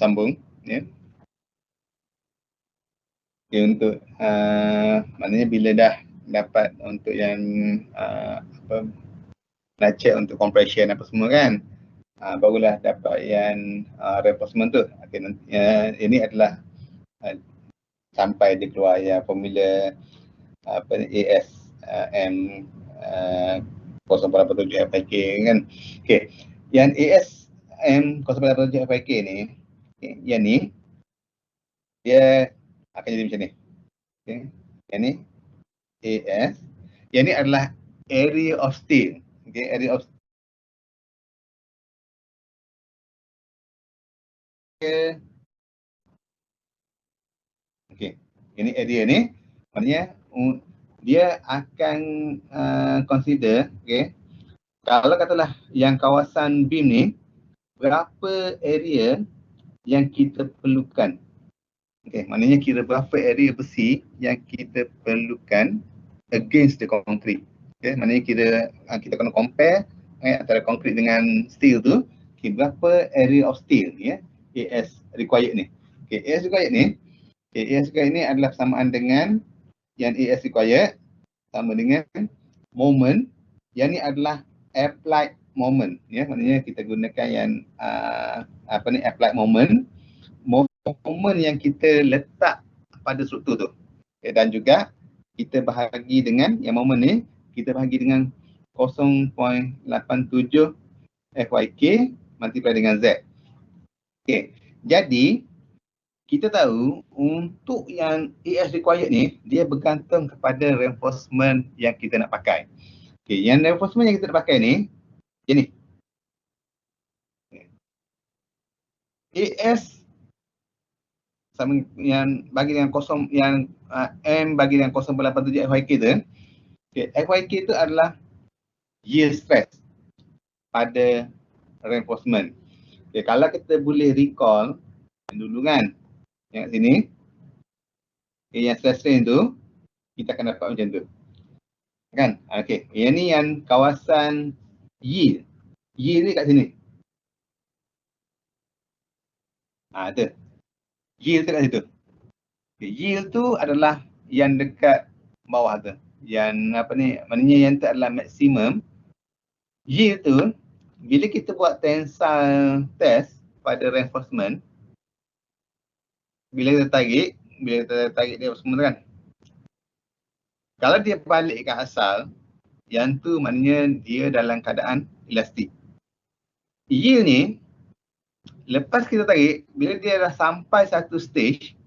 sambung ya. Okay, untuk maknanya bila dah dapat untuk yang nak check untuk compression apa semua kan, barulah dapat yang reinforcement tu. Okay, ini adalah sampai dia keluar ya formula ASM 0.87 FIK kan. Okey, yang ASM 0.87 FIK ni, yang ni dia akan jadi macam ni. Okey, yang ni AS, yang ni adalah area of steel. Okey, area of steel. Okey, ini area ni maknanya dia akan consider, okey, kalau katalah yang kawasan beam ni berapa area yang kita perlukan. Okey, maknanya kira berapa area besi yang kita perlukan against the concrete. Okey, maknanya kira kita kena compare antara concrete dengan steel tu, okay, berapa area of steel ya, AS required ni. Okey, AS required ni, AS required ni adalah persamaan dengan yang AS required sama dengan moment. Yang ni adalah applied moment ya, maknanya kita gunakan yang applied moment yang kita letak pada struktur tu. Okay, dan juga kita bahagi dengan yang moment ni, kita bahagi dengan 0.87 FYK multiply dengan Z. Okay, jadi kita tahu untuk yang AS required ni, dia bergantung kepada reinforcement yang kita nak pakai. Okay, yang reinforcement yang kita nak pakai ni, macam ni. AS sama yang bagi dengan kosong, yang M bagi dengan 0.87 FYK tu. Okay, FYK tu adalah yield stress pada reinforcement. Okay, kalau kita boleh recall dulu kan, yang kat sini, yang stress strain tu, kita akan dapat macam tu. Kan? Okay, yang ni yang kawasan yield. Yield ni kat sini. Tu. Yield tu kat situ. Okay, yield tu adalah yang dekat bawah tu. Yang apa ni, maknanya yang tu adalah maksimum. Yield tu, bila kita buat tensile test pada reinforcement, bila kita tarik dia semua kan, kalau dia balik ke asal, yang tu maknanya dia dalam keadaan elastik. Yield ni, lepas kita tarik, bila dia dah sampai satu stage,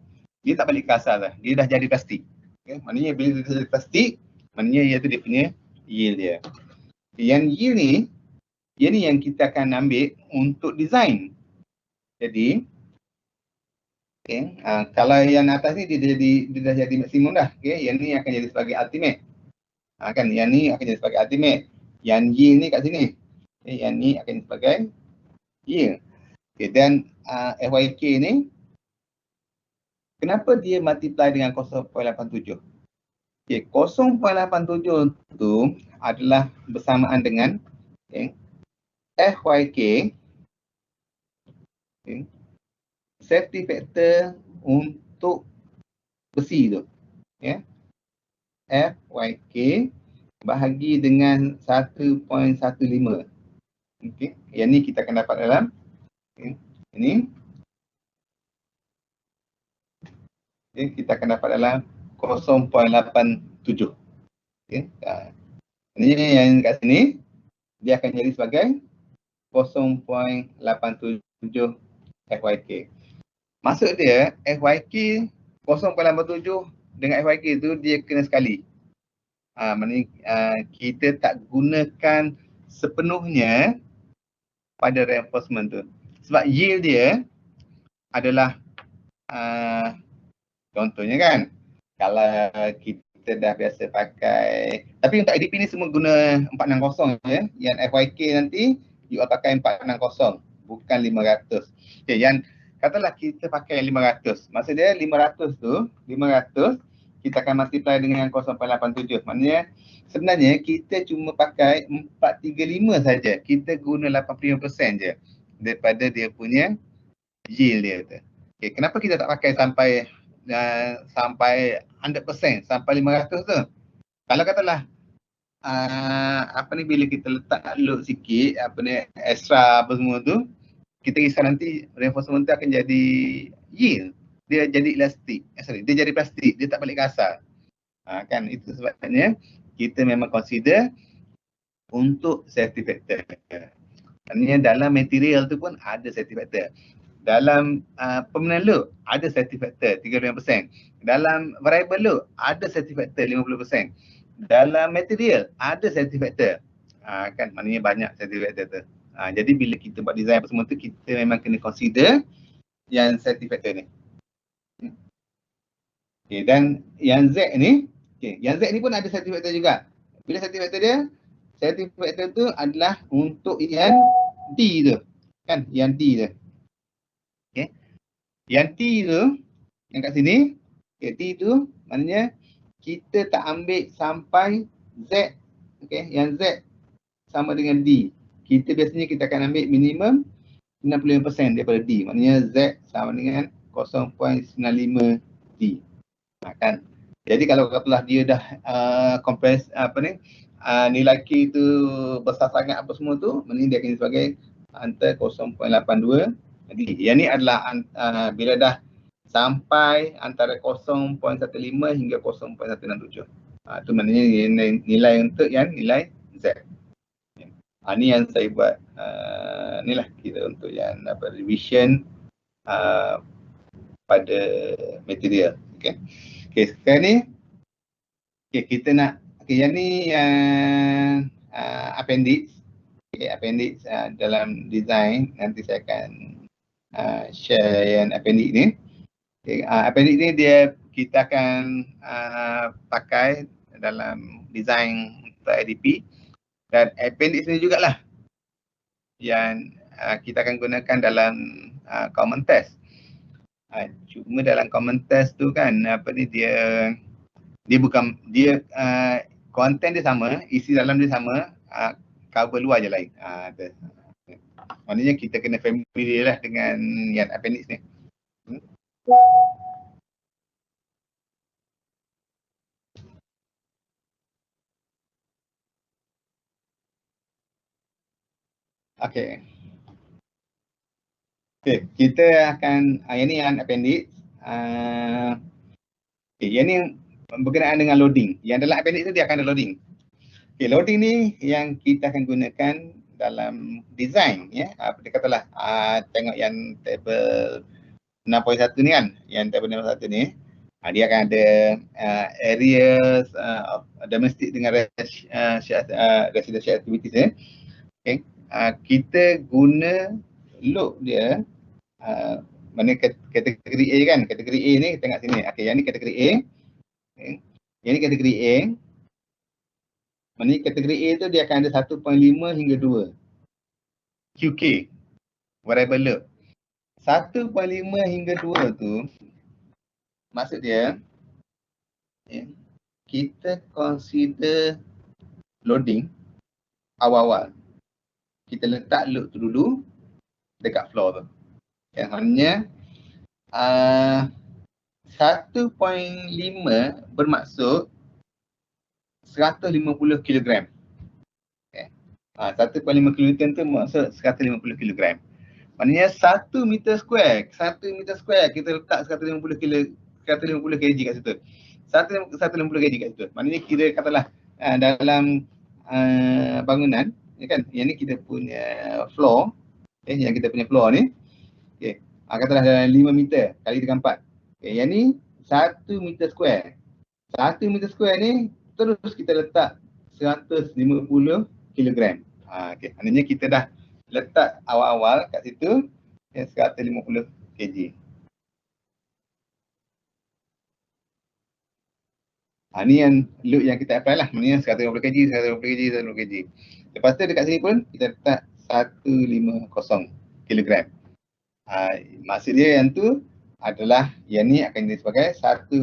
dia tak balik ke asal dah, dia dah jadi plastik. Okay? Maknanya bila dia jadi plastik, maknanya iaitu dia punya yield dia. Yang yield ni, yang ni yang kita akan ambil untuk design. Jadi, okay, kalau yang atas ni dia dah jadi maksimum dah. Okay? Yang ni akan jadi sebagai ultimate. Kan, yang ni akan jadi sebagai ultimate. Yang yield ni kat sini. Okay? Yang ni akan jadi sebagai yield. Okay, dan FYK ni, kenapa dia multiply dengan 0.87? Okay, 0.87 tu adalah bersamaan dengan FYK, safety factor untuk besi tu. FYK bahagi dengan 1.15. Okay. Yang ni kita akan dapat dalam ini. Okay, kita akan dapat dalam 0.87. Okay. Ini yang kat sini, dia akan jadi sebagai 0.87 FYK. Maksud dia, FYK 0.87 dengan FYK tu dia kena sekali. Maknanya kita tak gunakan sepenuhnya pada reinforcement tu. Sebab yield dia adalah contohnya kan, kalau kita dah biasa pakai, tapi untuk IDP ni semua guna 460 ya. Yang FYK nanti you pakai 460, bukan 500. Okay, yang katalah kita pakai 500. Maksud dia 500 tu, 500 kita akan multiply dengan 0.87. Maknanya sebenarnya kita cuma pakai 435 saja. Kita guna 85% je daripada dia punya yield dia tu. Okay, kenapa kita tak pakai sampai 100%, sampai 500 tu? Kalau katalah bila kita letak load sikit, extra apa semua tu, kita risau nanti reinforcement tu akan jadi yield. Dia jadi elastik. Dia jadi plastik. Dia tak balik ke asal. Kan itu sebabnya kita memang consider untuk safety factor. Maksudnya dalam material tu pun ada safety factor. Dalam permanent load ada safety factor 35%. Dalam variable load ada safety factor 50%. Dalam material ada safety factor. Kan maknanya banyak safety factor tu. Jadi bila kita buat design apa semua tu, kita memang kena consider yang safety factor ni. Okay, dan yang Z ni, yang Z ni pun ada safety factor juga. Bila safety factor dia, safety factor tu adalah untuk yang D tu. Kan, yang D tu. Okay. Yang T tu, yang kat sini, T tu maknanya kita tak ambil sampai Z. Okay, yang Z sama dengan D. Kita biasanya kita akan ambil minimum 65% daripada D. Maknanya Z sama dengan 0.95 D. Kan. Jadi kalau katalah dia dah compress nilai K tu besar sangat apa semua tu, maknanya dia akan sebagai antara 0.82 D. Yang ni adalah bila dah sampai antara 0.15 hingga 0.167. Itu maknanya nilai untuk yang nilai Z. Ni yang saya buat ni lah kita untuk yang revision pada material. Okay, sekarang ni kita nak, yang ni yang appendix. Appendix dalam design, nanti saya akan share yang appendix ni. Appendix ni kita akan pakai dalam design untuk IDP, dan appendix ni jugalah yang kita akan gunakan dalam common test. Cuma dalam common test tu kan dia bukan konten dia sama, isi dalam dia sama, cover luar je lain. Maknanya kita kena familiar lah dengan yang appendix ni. Okay, kita akan, yang ni yang appendix. Yang ni berkenaan dengan loading. Yang dalam appendix tu dia akan ada loading. Loading ni yang kita akan gunakan dalam design. Dia katalah tengok yang table 6.1 ni kan. Yang table 6.1 ni. Dia akan ada areas of domestic dengan residential activities ni. Kita guna load dia, mana kategori A kan. Kategori A ni tengok sini. Yang ni kategori A. Yang ni kategori A. Maknanya kategori A tu dia akan ada 1.5 hingga 2 QK variable load. 1.5 hingga 2 tu maksud dia kita consider loading awal-awal. Kita letak load tu dulu dekat floor tu. Yang maknanya 1.5 bermaksud 150 kg. 1.5 kg tu maksud 150 kg. Maknanya 1 meter square kita letak 150 kg kat situ. 150 kg kat situ. Maknanya kira katalah dalam bangunan, kan, yang ni kita punya floor, yang kita punya floor ni, katalah dalam 5 meter kali dengan 4. Yang ni 1 meter square. 1 meter square ni terus kita letak 150 kg. Maknanya kita dah letak awal-awal kat situ 150 kg. Ni yang load yang kita apply lah. Maknanya 150 kg, 150 kg, 150 kg. Lepas tu dekat sini pun kita letak 150 kg. Maksud dia yang tu adalah yang ni akan jadi sebagai 1.5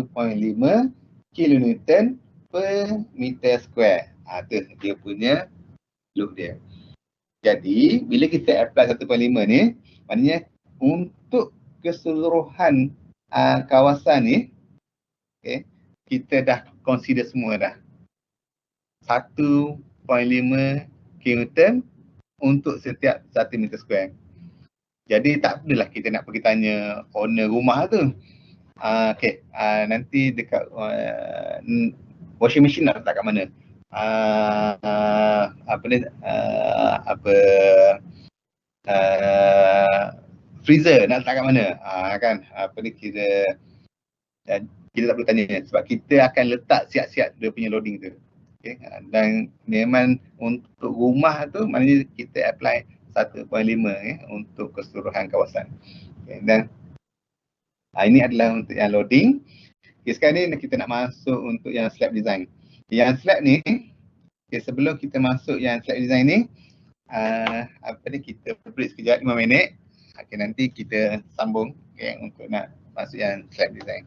kilonewton per meter square. Tu dia punya loop dia. Jadi, bila kita apply 1.5 ni, maknanya untuk keseluruhan kawasan ni, okay, kita dah consider semua dah. 1.5 kilonewton untuk setiap 1 meter square. Jadi tak perlulah kita nak pergi tanya owner rumah tu. Nanti dekat washing machine nak letak kat mana? Freezer nak letak kat mana? Kan kita tak perlu tanya sebab kita akan letak siap-siap dia punya loading tu. Okay. Dan memang untuk rumah tu maknanya kita apply 1.5 untuk keseluruhan kawasan. Okay. Dan ini adalah untuk yang loading. Okay, sekarang ni kita nak masuk untuk yang slab design. Yang slab ni, sebelum kita masuk yang slab design ni, kita break sekejap 5 minit. Okay, nanti kita sambung untuk nak masuk yang slab design.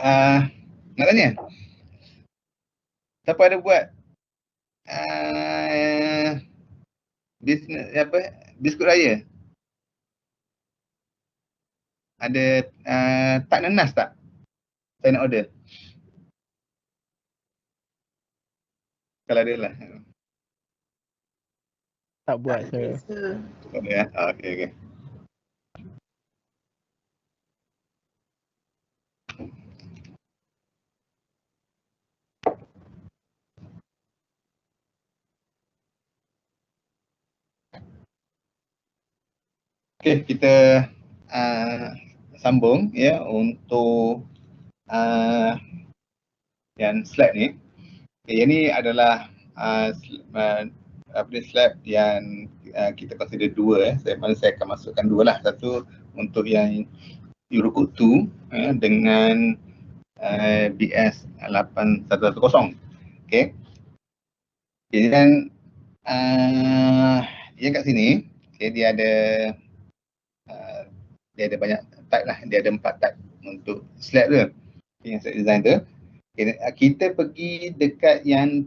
nak tanya, siapa ada buat biskut raya? Ada tak nanas tak? Saya nak order. Kalau ada lah. Tak buat Tak saya. ada, sir. Tak ada ya? Okey. Okey, kita sambung ya untuk yang slide ni. Okay, yang ni adalah slide yang kita consider dua. Saya akan masukkan dua lah. Satu untuk yang Eurocode 2 dengan BS 8110. Okay. Dan yang kat sini, okay, dia ada banyak type lah. Dia ada 4 type untuk slab tu. Okay, yang saya design tu. Okay, kita pergi dekat yang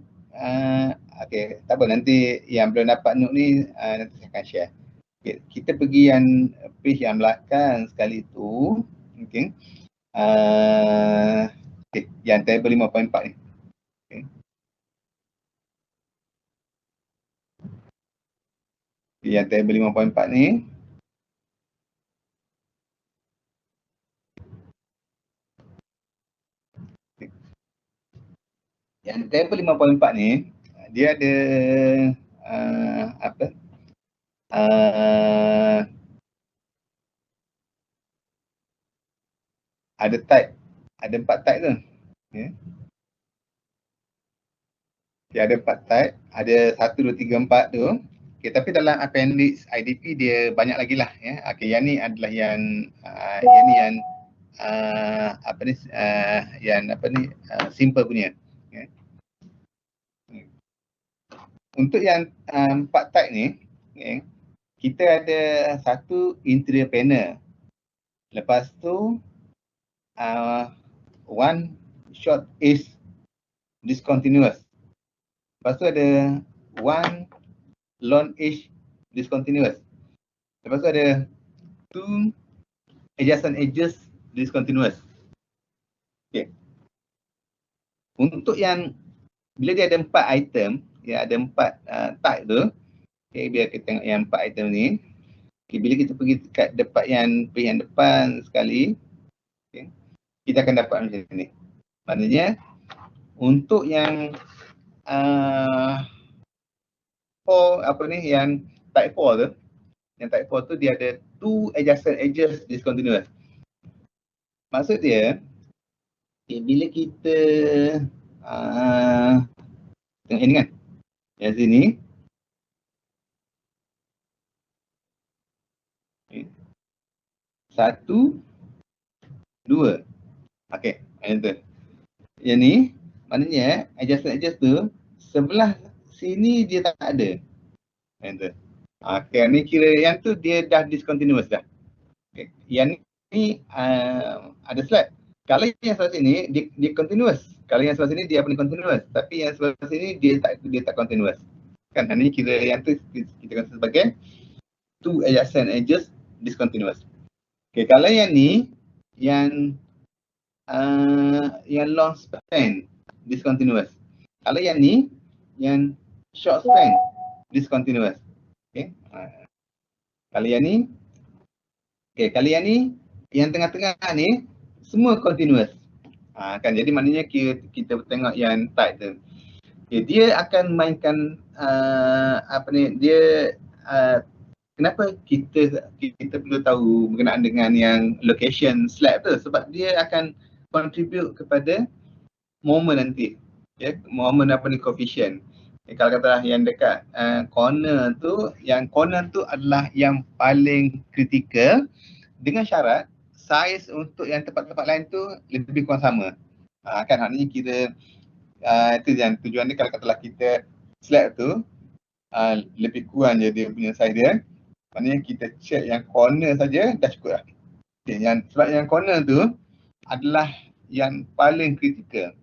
okay, tak apa, nanti yang belum dapat note ni nanti saya akan share. Okay, kita pergi yang page yang belakang sekali tu. Okay. Okay, yang table 5.4 ni. Okay. Yang table 5.4 ni. Okay. Yang table 5.4 ni, dia ada ada type, ada 4 type tu. Okay. Dia ada 4 type, ada 1, 2, 3, 4 tu. Okay, tapi dalam appendix IDP dia banyak lagi lah ya. Okay, yang ni adalah yang simple punya. Okay. Untuk yang 4 type ni, okay, kita ada satu interior panel. Lepas tu one short edge discontinuous. Lepas tu ada one long edge discontinuous. Lepas tu ada two adjacent edges discontinuous. Okay. Untuk yang bila dia ada 4 item, ya ada 4 type tu. Okay, biar kita tengok yang 4 item ni. Okay, bila kita pergi dekat page yang depan sekali, okay, kita akan dapat macam ni. Maknanya untuk yang yang type 4 tu, yang type 4 tu dia ada 2 adjacent edges discontinuous. Maksud dia, okay, bila kita tengok ini kan, yang sini, okay, 1, 2. Okay, yang tu. Yang ni, maknanya adjacent edges tu sebelah sini dia tak ada. Yang tu. Okay, ni kira yang tu dia dah discontinuous dah. Okay. Yang ni ada slide. Kalau yang sebelah sini dia continuous. Kalau yang sebelah sini dia continuous. Tapi yang sebelah sini dia tak continuous. Kan ni kira yang tu kita kata sebagai two adjacent edges discontinuous. Okay, kalau yang ni yang long span discontinuous. Kalau yang ni yang short span discontinuous. Okay. Kalau yang ni, okay, kalau yang ni, yang tengah-tengah ni semua continuous. Kan, jadi maknanya kita tengok yang type tu. Okay, dia akan mainkan kenapa kita perlu tahu berkenaan dengan yang location slab tu, sebab dia akan contribute kepada moment nanti. Ya, moment coefficient. Kalau katalah yang dekat corner tu, yang corner tu adalah yang paling kritikal dengan syarat saiz untuk yang tempat-tempat lain tu lebih kurang sama. Kan maknanya kira itu yang tujuan dia, kalau katalah kita slab tu lebih kurang je dia punya saiz dia, maknanya kita check yang corner saja dah cukup lah. Okay, sebab yang corner tu adalah yang paling kritikal.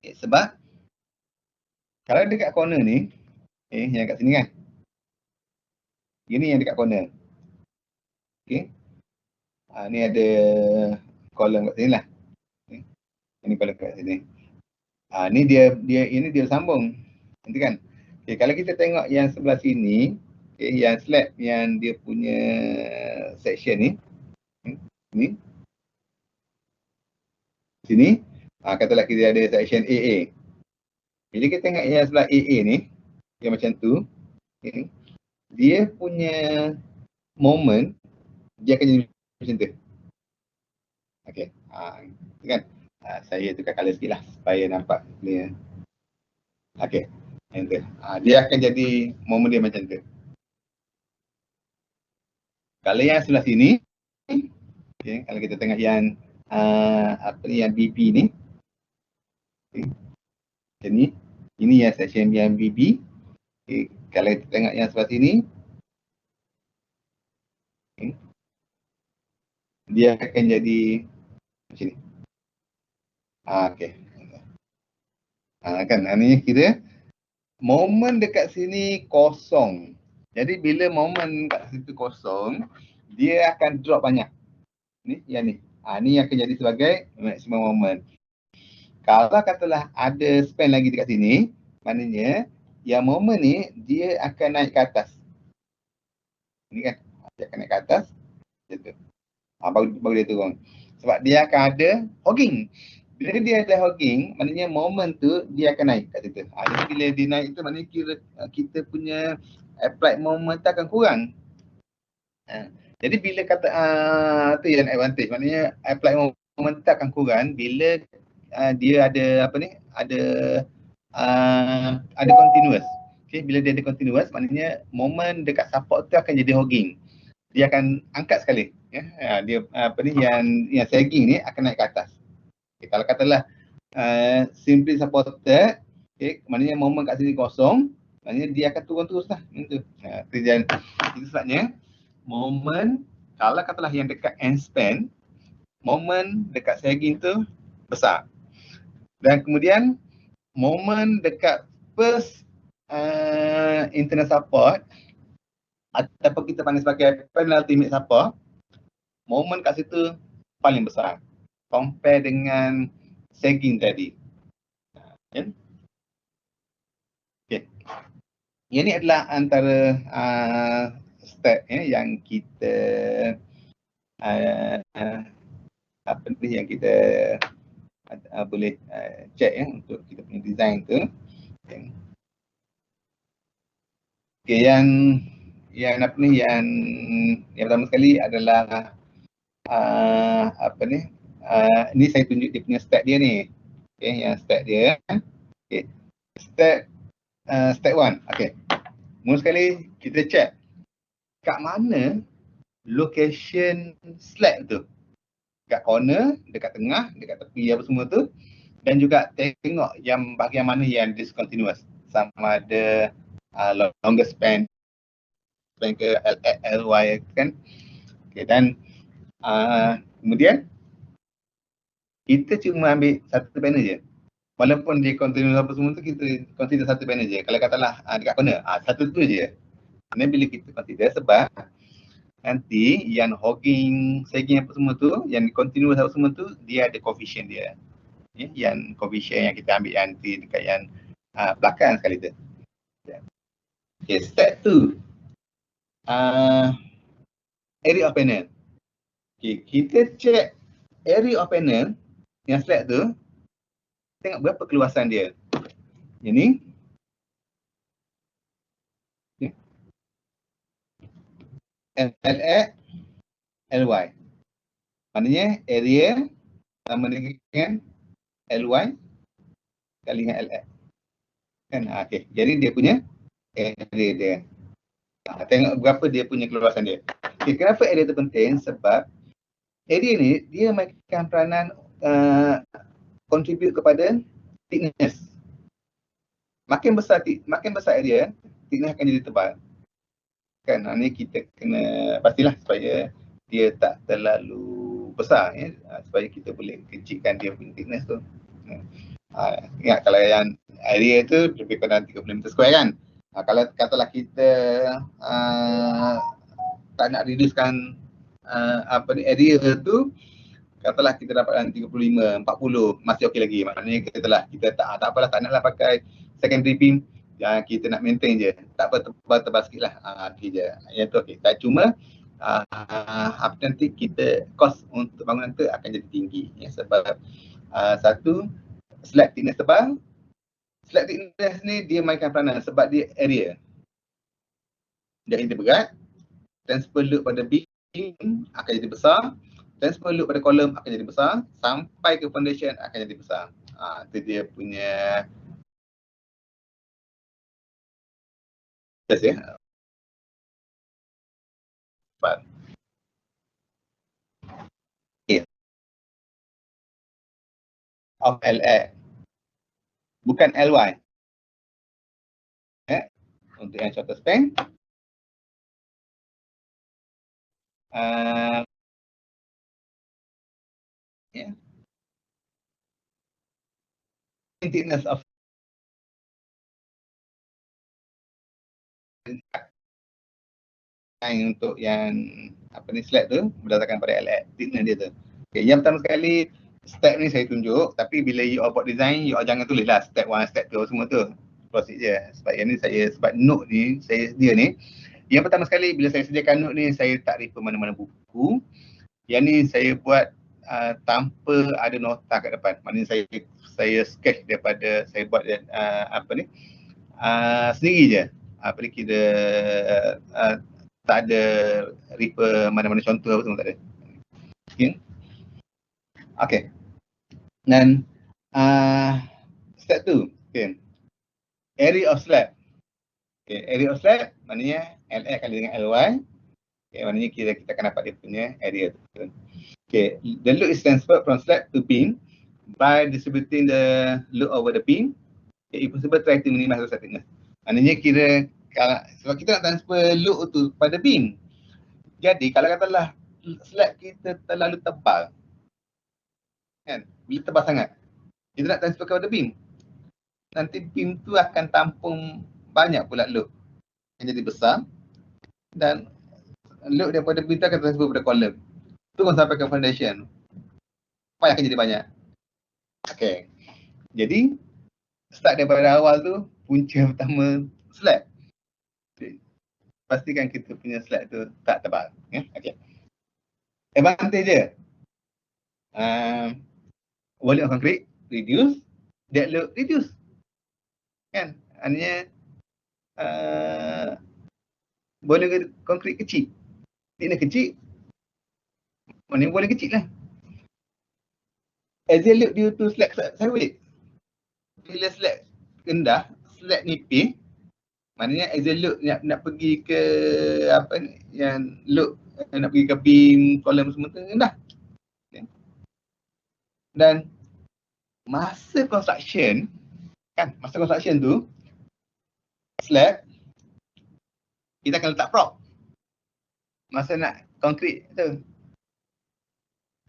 Sebab kalau dekat corner ni, yang kat sini kan, ini yang dekat corner. Ni ada kolom kat sini lah. Ini kolom kat sini. Ni dia sambung. Nanti kan. Kalau kita tengok yang sebelah sini, yang slab yang dia punya section ni, sini, katalah kita ada section AA. Bila kita tengok yang sebelah AA ni, yang macam tu, dia punya moment, dia akan jadi macam tu. Okay. Kan? Saya tukar colour sikit lah supaya nampak clear. Okay. Dia akan jadi moment dia macam tu. Kalau yang sebelah sini, kalau kita tengok yang yang BB ni, macam ni, ini yang section yang BB. Kalau kita tengok yang sebelah sini, dia akan jadi macam ni. Okay. Kan, ni kira momen dekat sini kosong. Jadi bila momen kat situ kosong, dia akan drop banyak. Ni yang ni. Ni akan jadi sebagai maximum moment. Kalau katalah ada span lagi dekat sini, maknanya yang moment ni dia akan naik ke atas. Ni kan, dia akan naik ke atas. Macam tu. Baru dia turun. Sebab dia akan ada hogging. Bila dia ada hogging, maknanya moment tu dia akan naik kat situ. Jadi bila dia naik tu maknanya kita punya applied moment tu akan kurang. Jadi bila kata tu yang advantage, maknanya applied moment tu akan kurang bila dia ada ada continuous. Bila dia ada continuous, maknanya moment dekat support tu akan jadi hogging. Dia akan angkat sekali. Dia yang sagging ni akan naik ke atas. Kalau katalah simply supported, maknanya moment kat sini kosong, maknanya dia akan turun terus lah. Itu sebabnya moment, kalau katalah yang dekat end span, moment dekat sagging tu besar. Dan kemudian moment dekat first internal support ataupun kita panggil sebagai penultimate support, moment kat situ paling besar compare dengan sagging tadi. Yang ni adalah antara step yang kita yang kita boleh check untuk kita punya design tu. Yang pertama sekali adalah ni saya tunjuk dia punya step dia ni. Yang step dia. Step 1. Mula sekali kita check kat mana location slab tu. Dekat corner, dekat tengah, dekat tepi apa semua tu. Dan juga tengok yang bahagian mana yang discontinuous. Sama ada longer span ke LY kan. Dan kemudian kita cuma ambil satu panel je. Walaupun dia continuous apa semua tu, kita consider satu panel je. Kalau katalah dekat corner, satu tu je. Ini bila kita consider sebab nanti yang hogging, sagging apa semua tu, yang continuous apa semua tu, dia ada coefficient dia. Yang coefficient yang kita ambil nanti dekat yang belakang sekali tu. Step 2. Area of panel. Kita check area of panel yang slab tu, tengok berapa keluasan dia. Ini LX LY. Maknanya area sama dengan LY kali dengan LX. Kan? Jadi dia punya area dia. Tengok berapa dia punya keluasan dia. Kenapa area tu penting? Sebab area ni dia mainkan peranan contribute kepada thickness. Makin besar area, thickness akan jadi tebal. Kan, ni kita kena pastilah supaya dia tak terlalu besar ya, supaya kita boleh kecilkan dia punya thickness tu. Ingat kalau yang area tu lebih kurang 30 meter square kan. Kalau katalah kita tak nak reducekan area tu, katalah kita dapat dalam 35, 40 masih okey lagi. Maknanya kita tak apalah, tak naklah pakai secondary beam, yang kita nak maintain je. Tak apa, tebal sikit lah. Okey je. Yang tu okey. Tak cuma nanti kita cost untuk bangunan tu akan jadi tinggi ya, sebab satu, slab thickness tebal. Slab thickness ni dia mainkan peranan sebab dia area. Jadi dia berat, transfer load pada beam akan jadi besar, transfer load pada kolom akan jadi besar, sampai ke foundation akan jadi besar. Itu dia punya ya. Okay. Of LA. Bukan LY. Untuk yang shorter span. Yeah. Thickness of untuk yang slab tu berdasarkan pada LX thickness dia tu. Okay, yang pertama sekali step ni saya tunjuk, tapi bila you all buat design, you all jangan tulis lah step 1, step 2 semua tu. Proceed je. Sebab yang ni sebab note ni saya sedia ni. Yang pertama sekali bila saya sediakan note ni, saya tak refer mana-mana buku. Yang ni saya buat tanpa ada nota kat depan. Maknanya saya sketch daripada, saya buat sendiri je. Kira tak ada refer mana-mana contoh apa semua, tak ada. Okay. Dan step 2, okay. Area of slab. Okay. Area of slab maknanya LX kali dengan LY. Okay. Maknanya kita akan dapat dia punya area tu. Okay. The load is transferred from slab to beam by distributing the load over the beam. Okay. If possible, try to minimize the thickness. Maknanya sebab kita nak transfer load tu pada beam. Jadi kalau katalah slab kita terlalu tebal, kan? Bila tebal sangat, kita nak transfer kepada beam. Nanti beam tu akan tampung banyak pula load yang jadi besar, dan load daripada beam tu akan transfer kepada kolom. Turun sampai ke foundation. Apa yang akan jadi banyak. Okay. Jadi start daripada awal tu, punca pertama slab. Pastikan kita punya slab tu tak tebal. Okay. Advantage dia, volume of concrete reduce, dead load reduce. Kan? Artinya volume konkrit kecil, thickness kecil, maknanya volume kecil lah. Axial load due to slab sideways. Bila slab rendah, slab nipis, maknanya axial load nak pergi ke yang load nak pergi ke beam, kolom semua tu rendah. Dan masa construction tu, slab kita akan letak prop masa nak konkrit tu.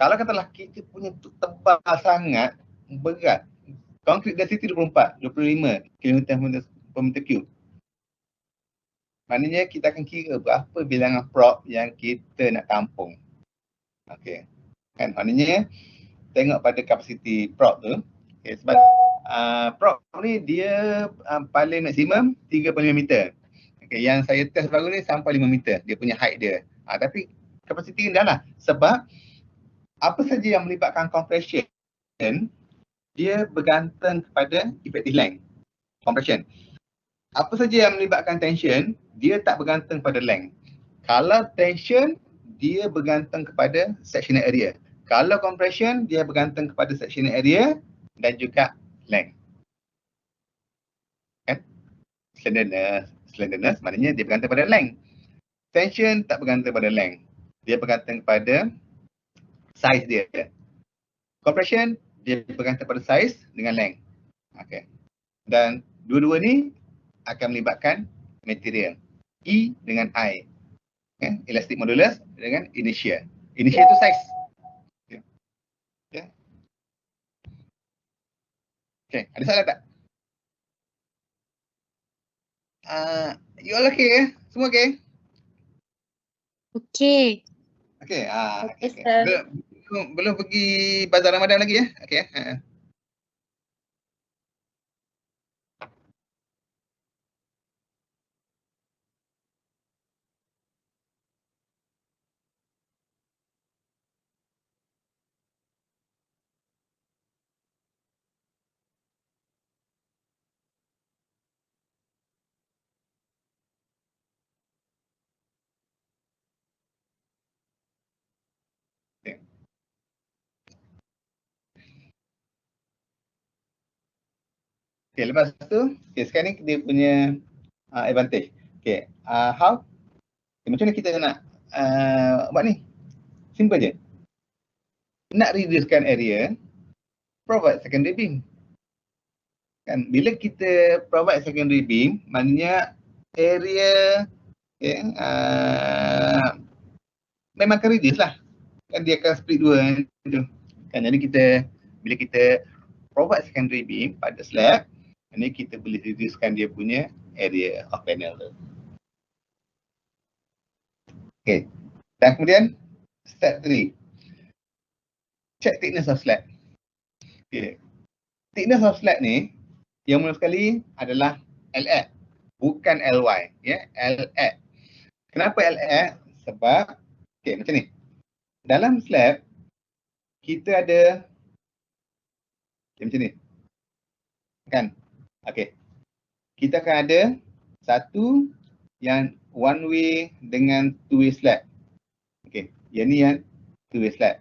Kalau katalah kita punya tu tebal sangat, berat, konkrit density 25 km per meter cube. Maknanya kita akan kira berapa bilangan prop yang kita nak tampung. Okey. Kan, maknanya tengok pada kapasiti prop tu. Okay, sebab prop ni dia paling maksimum 3.5 meter. Okay, yang saya test baru ni sampai 5 meter dia punya height dia. Tapi kapasiti rendah lah. Sebab apa saja yang melibatkan compression, dia bergantung kepada effective length compression. Apa saja yang melibatkan tension, dia tak bergantung pada length. Kalau tension, dia bergantung kepada sectional area. Kalau compression, dia bergantung kepada sectional area dan juga length. Kan? Slenderness maknanya dia bergantung pada length. Tension tak bergantung pada length. Dia bergantung pada size dia. Compression, dia bergantung pada size dengan length. Okay. Dan dua-dua ni akan melibatkan material. E dengan I. Elastic modulus dengan inertia. Inertia tu size. Okay, ada soalan tak? You all okay? Semua okay? Okey. Okay, Okey, okay. Sir. Belum pergi Bazar Ramadan lagi ya? Okay. Okay, lepas tu, okay, sekarang ni dia punya advantage. Okay, how? Okay, macam mana kita nak buat ni? Simple je. Nak reducekan area, provide secondary beam. Kan, bila kita provide secondary beam, maknanya area okay, memang akan reduce lah. Kan dia akan split dua tu. Kan, jadi kita bila kita provide secondary beam pada slab, ini kita boleh reducekan dia punya area of panel tu. Okay. Dan kemudian step 3. Check thickness of slab. Okay. Thickness of slab ni yang mula sekali adalah LX, bukan LY, ya, LX. Kenapa LX? Sebab okay, macam ni. Dalam slab kita ada okay, macam ni. Kan? Okey. Kita akan ada satu yang one way dengan two way slab. Okey, yang ni yang two way slab.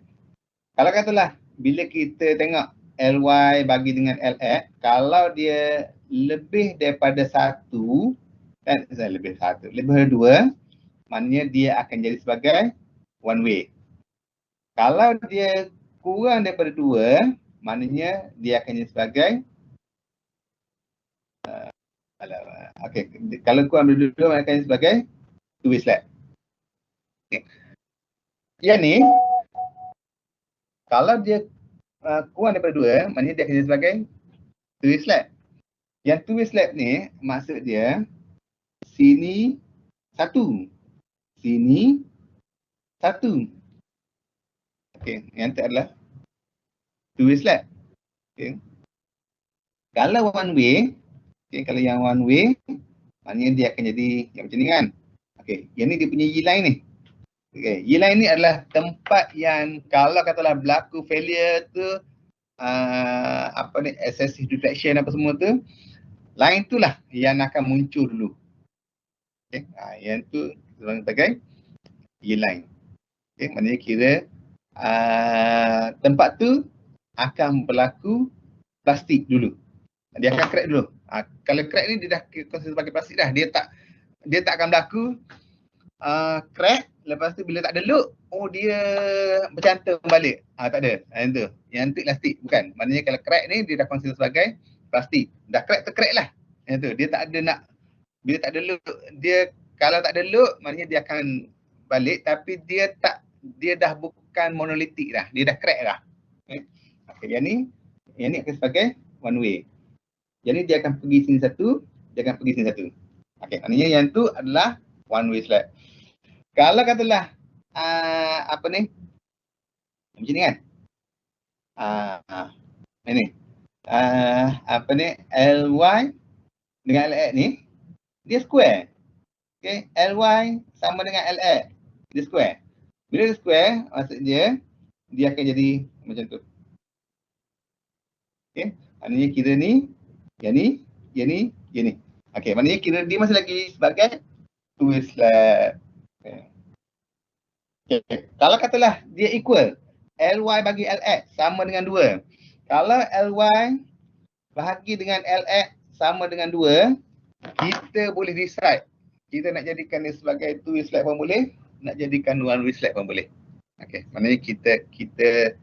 Kalau katalah bila kita tengok LY bagi dengan LX, kalau dia lebih daripada satu, kan, lebih daripada dua, maknanya dia akan jadi sebagai one way. Kalau dia kurang daripada dua, maknanya dia akan jadi sebagai okay. Kalau kurang daripada dua, maknanya akan jadi sebagai two way slab. Okay. Yang ni kalau dia kurang daripada dua, maknanya dia akan jadi sebagai two way slab. Yang two way slab ni maksud dia sini satu, sini satu. Okey, yang tu adalah two way slab. Okey. Kalau one way, okey, kalau yang one way, maknanya dia akan jadi yang macam ni kan. Okey, yang ni dia punya Y-line ni. Okey, Y-line ni adalah tempat yang kalau katalah berlaku failure tu apa ni, excessive deflection apa semua tu, line tu lah yang akan muncul dulu. Okay. Yang tu sebagai Y-line. Okay. Maknanya kira tempat tu akan berlaku plastik dulu. Dia akan crack dulu. Kalau crack ni dia dah consider sebagai plastik dah. Dia tak akan berlaku crack. Lepas tu bila tak ada look, dia bercantum balik. Tak ada. Yang tu plastik. Bukan. Maknanya kalau crack ni dia dah consider sebagai plastik. Dah crack tu crack lah. Yang tu. Dia tak ada nak, bila tak ada look, dia kalau tak ada look, maknanya dia akan balik, tapi dia dah bukan monolitik dah. Dia dah crack dah. Okay. Okay, yang ni akan sebagai one way. Jadi dia akan pergi sini satu, dia akan pergi sini satu. Okay, maknanya yang tu adalah one way slab. Kalau katalah apa ni? Macam ni kan? Ini. Apa ni? LY dengan LX ni dia square. Okay, LY sama dengan LX. Dia square. Bila dia square, maksud dia akan jadi macam tu. Okay, maknanya kira ni, yang ni, yang ni, yang ni. Okay, maknanya kira dia masih lagi sebagai two way slab. Okay. Kalau katalah dia equal, LY bagi LX sama dengan 2. Kalau LY bahagi dengan LX sama dengan 2, kita boleh decide. Kita nak jadikan dia sebagai two way slab pun boleh, nak jadikan one way slab pun boleh. Okay, maknanya kita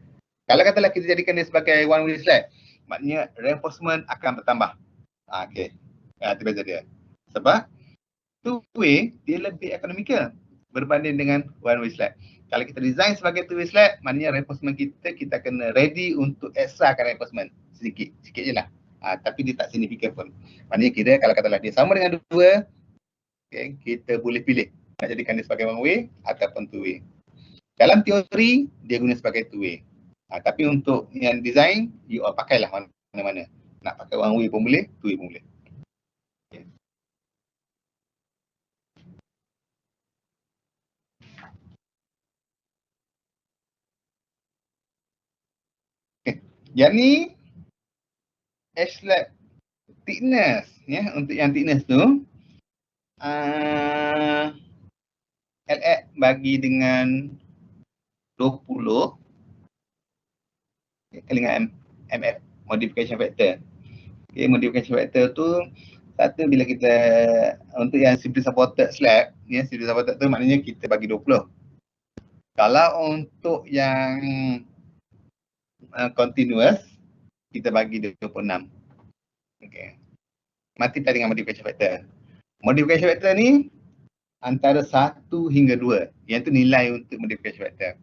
kalau katalah kita jadikan dia sebagai one way slab, maknanya reinforcement akan bertambah. Okay, itu beza dia. Sebab two way dia lebih economical berbanding dengan one way slab. Kalau kita design sebagai two way slab, maknanya reinforcement kita kena ready untuk extrakan reinforcement sikit je lah. tapi dia tak signifikan pun. Maknanya kira kalau katalah dia sama dengan 2, okay, kita boleh pilih nak jadikan dia sebagai one way ataupun two way. Dalam teori dia guna sebagai two way. Tapi untuk yang design, you all pakailah mana-mana. Nak pakai one way pun boleh, two way pun boleh. Okay. Okay. Yang ni H-lab thickness, ya. Untuk yang thickness tu LX bagi dengan 20 kali dengan MF, modification factor. Okay, modification factor tu satu bila kita untuk yang simply supported slab, ya, simply supported tu maknanya kita bagi 20. Kalau untuk yang continuous kita bagi 26. Okay. Multiply dengan modification factor. Modification factor ni antara 1 hingga 2. Yang tu nilai untuk modification factor.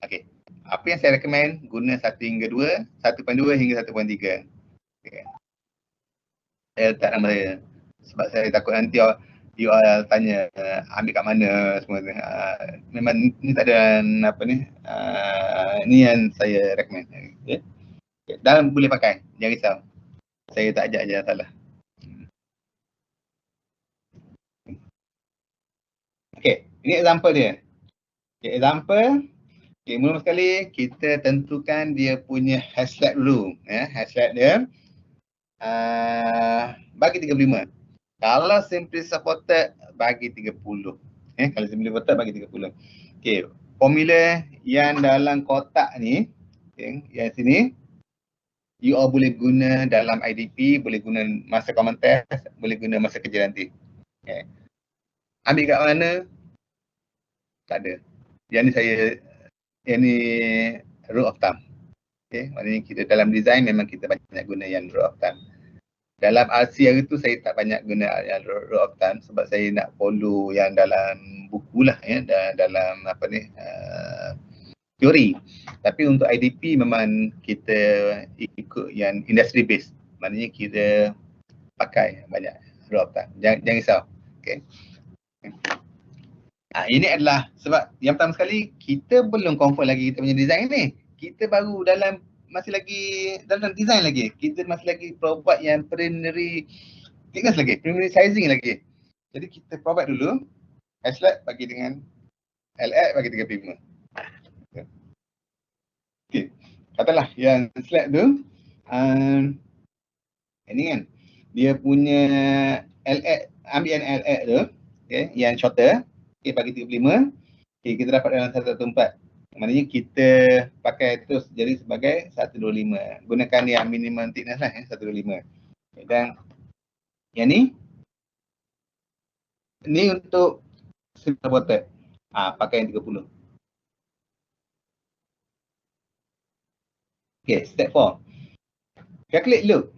Okay. Apa yang saya recommend, guna 1 hingga 2, 1.2 hingga 1.3. Okay. Saya letak nama saya. Sebab saya takut nanti you all tanya ambil kat mana semua tu. Memang ni tak ada apa ni. Ni yang saya recommend. Okay. Dan boleh pakai, jangan risau. Saya tak ajak je salah. Okay, ini example dia. Okay, example. Okay, mula sekali kita tentukan dia punya hashtag dulu. Ya, hashtag dia bagi 35. Kalau simply supported bagi 30. Kalau simply supported bagi 30. Okay, formula yang dalam kotak ni, okay, yang sini, you all boleh guna dalam IDP, boleh guna masa common test, boleh guna masa kerja nanti. Okay. Ambil kat mana? Tak ada. Yang ni rule of thumb. Okay, maknanya kita dalam design memang kita banyak guna yang rule of thumb. Dalam RC hari tu saya tak banyak guna yang rule of thumb sebab saya nak follow yang dalam buku lah, ya, dalam apa ni teori. Tapi untuk IDP memang kita ikut yang industry based. Maknanya kita pakai banyak rule of thumb. Jangan risau. Okay. Ini adalah sebab yang pertama sekali kita belum confirm lagi kita punya design ni. Kita baru masih lagi dalam design lagi. Kita masih lagi provide yang preliminary thickness lagi, preliminary sizing lagi. Jadi kita provide dulu H-lab bagi dengan LX bagi 35. Okay. Katalah yang slab tu ini kan dia punya LX, ambil yang LX tu, okay, yang shorter, okay, bagi 35. Okay, kita dapat dalam 114. Maknanya kita pakai terus jadi sebagai 125. Gunakan yang minimum thickness lah, 125. Okay, dan yang ni untuk supported. Pakai yang 30. Okay, step 4. Calculate load.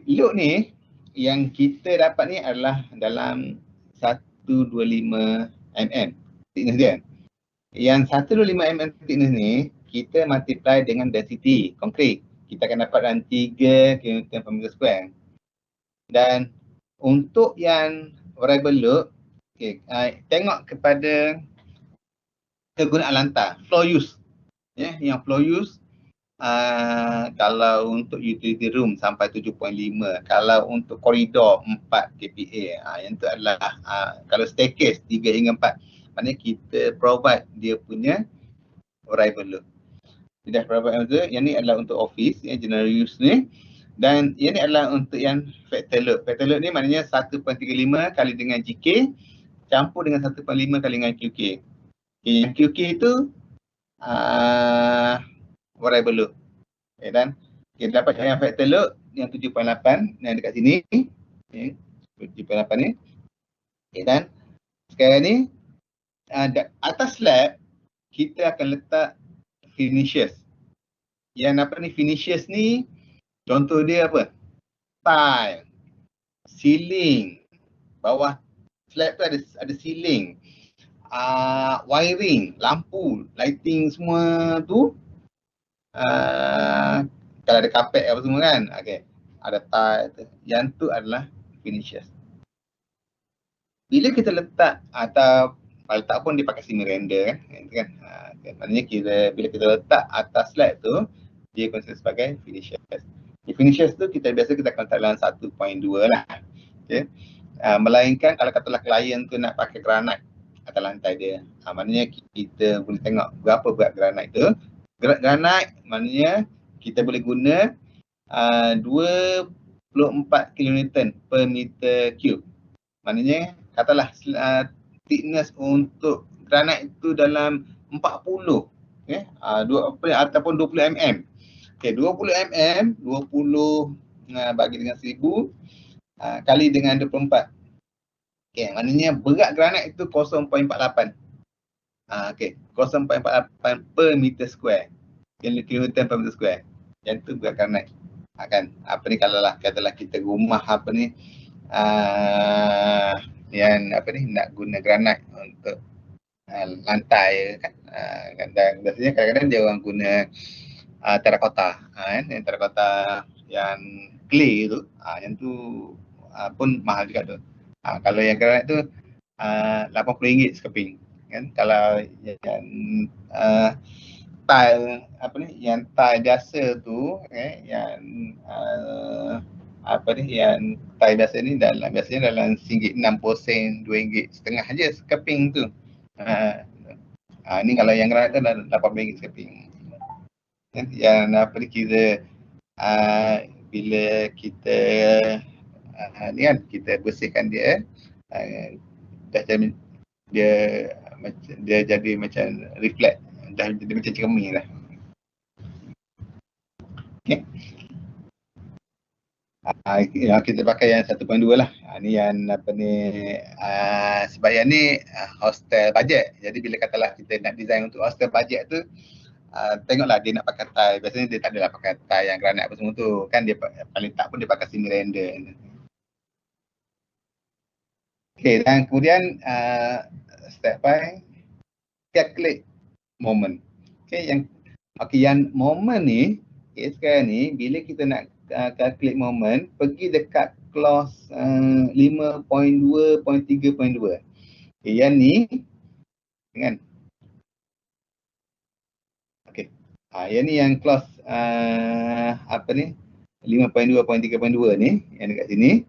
Load ni yang kita dapat ni adalah dalam 125 mm thickness dia. Yang 125 mm thickness ni kita multiply dengan density konkret. Kita akan dapat dalam 3 km/m². Dan untuk yang variable load, okay, tengok kepada kegunaan lantar, floor use. Yang floor use kalau untuk utility room sampai 7.5, kalau untuk koridor 4 kPa, yang itu adalah kalau staircase 3 hingga 4. Maknanya kita provide dia punya variable load. Dia dah provide itu. Yang ni adalah untuk office, general use ni. Dan yang ni adalah untuk yang factor load. Factor load ni maknanya 1.35 kali dengan GK campur dengan 1.5 kali dengan QK. Yang QK itu variable load. Okay, dan kita dapat yang factor load yang 7.8 yang dekat sini. Okay, 7.8 ni. Okay, dan sekarang ni atas slab kita akan letak finishes. Yang apa ni finishes ni, contoh dia apa? Tile, ceiling, bawah slab tu ada ceiling, wiring, lampu, lighting semua tu. Kalau ada carpet apa semua kan. Okay. ada tile tu. Yang tu adalah finishes. Bila kita letak atau letak pun dia pakai semi render kan. Maknanya bila kita letak atas slide tu dia consider sebagai finishes. Di finishes tu kita biasa kita akan letak dalam 1.2 lah. Okay. Melainkan kalau katalah klien tu nak pakai granite atas lantai dia. Maknanya kita boleh tengok berapa berat granite tu. Granite maknanya kita boleh guna 24 kilonewton per meter cube. Maknanya katalah thickness untuk granite itu dalam 40 ataupun 20 mm. Okey, 20 mm, 20 bagi dengan 1000 kali dengan 24. Okey, maknanya berat granite itu 0.48. Okey, 0.48 per meter square. Kilonewton per meter square. Yang tu berat granite. Kan apa ni kalau lah katalah kita rumah apa ni yang apa ni nak guna granite untuk lantai kan. Dan biasanya kadang-kadang dia orang guna terracotta kan, yang terracotta yang clay tu, yang tu pun mahal juga tu. Kalau yang granite tu RM80 sekeping kan. Kalau yang tile apa ni yang tile biasa tu yang apa ni yang tile biasa ni biasanya dalam RM1.60, RM2.5 je sekeping tu. Ni kalau yang granite tu dalam RM80 sekeping. Yang apa ni kira bila kita ni kan kita bersihkan dia dah jadi dia jadi macam reflect, dah jadi macam cermin lah. Okay. Kita pakai yang 1.2 lah. Ni yang apa ni sebab yang ni hostel budget. Jadi bila katalah kita nak design untuk hostel budget tu tengoklah dia nak pakai tile. Biasanya dia tak adalah pakai tile yang granite apa semua tu. Kan dia paling tak pun dia pakai semi render. Okay, dan kemudian step by calculate moment. Okay, yang moment ni, sekarang ni bila kita nak calculate moment, pergi dekat clause 5.2.3.2. Yang ni kan. Okey. Yang ni yang clause apa ni? 5.2.3.2 ni yang dekat sini.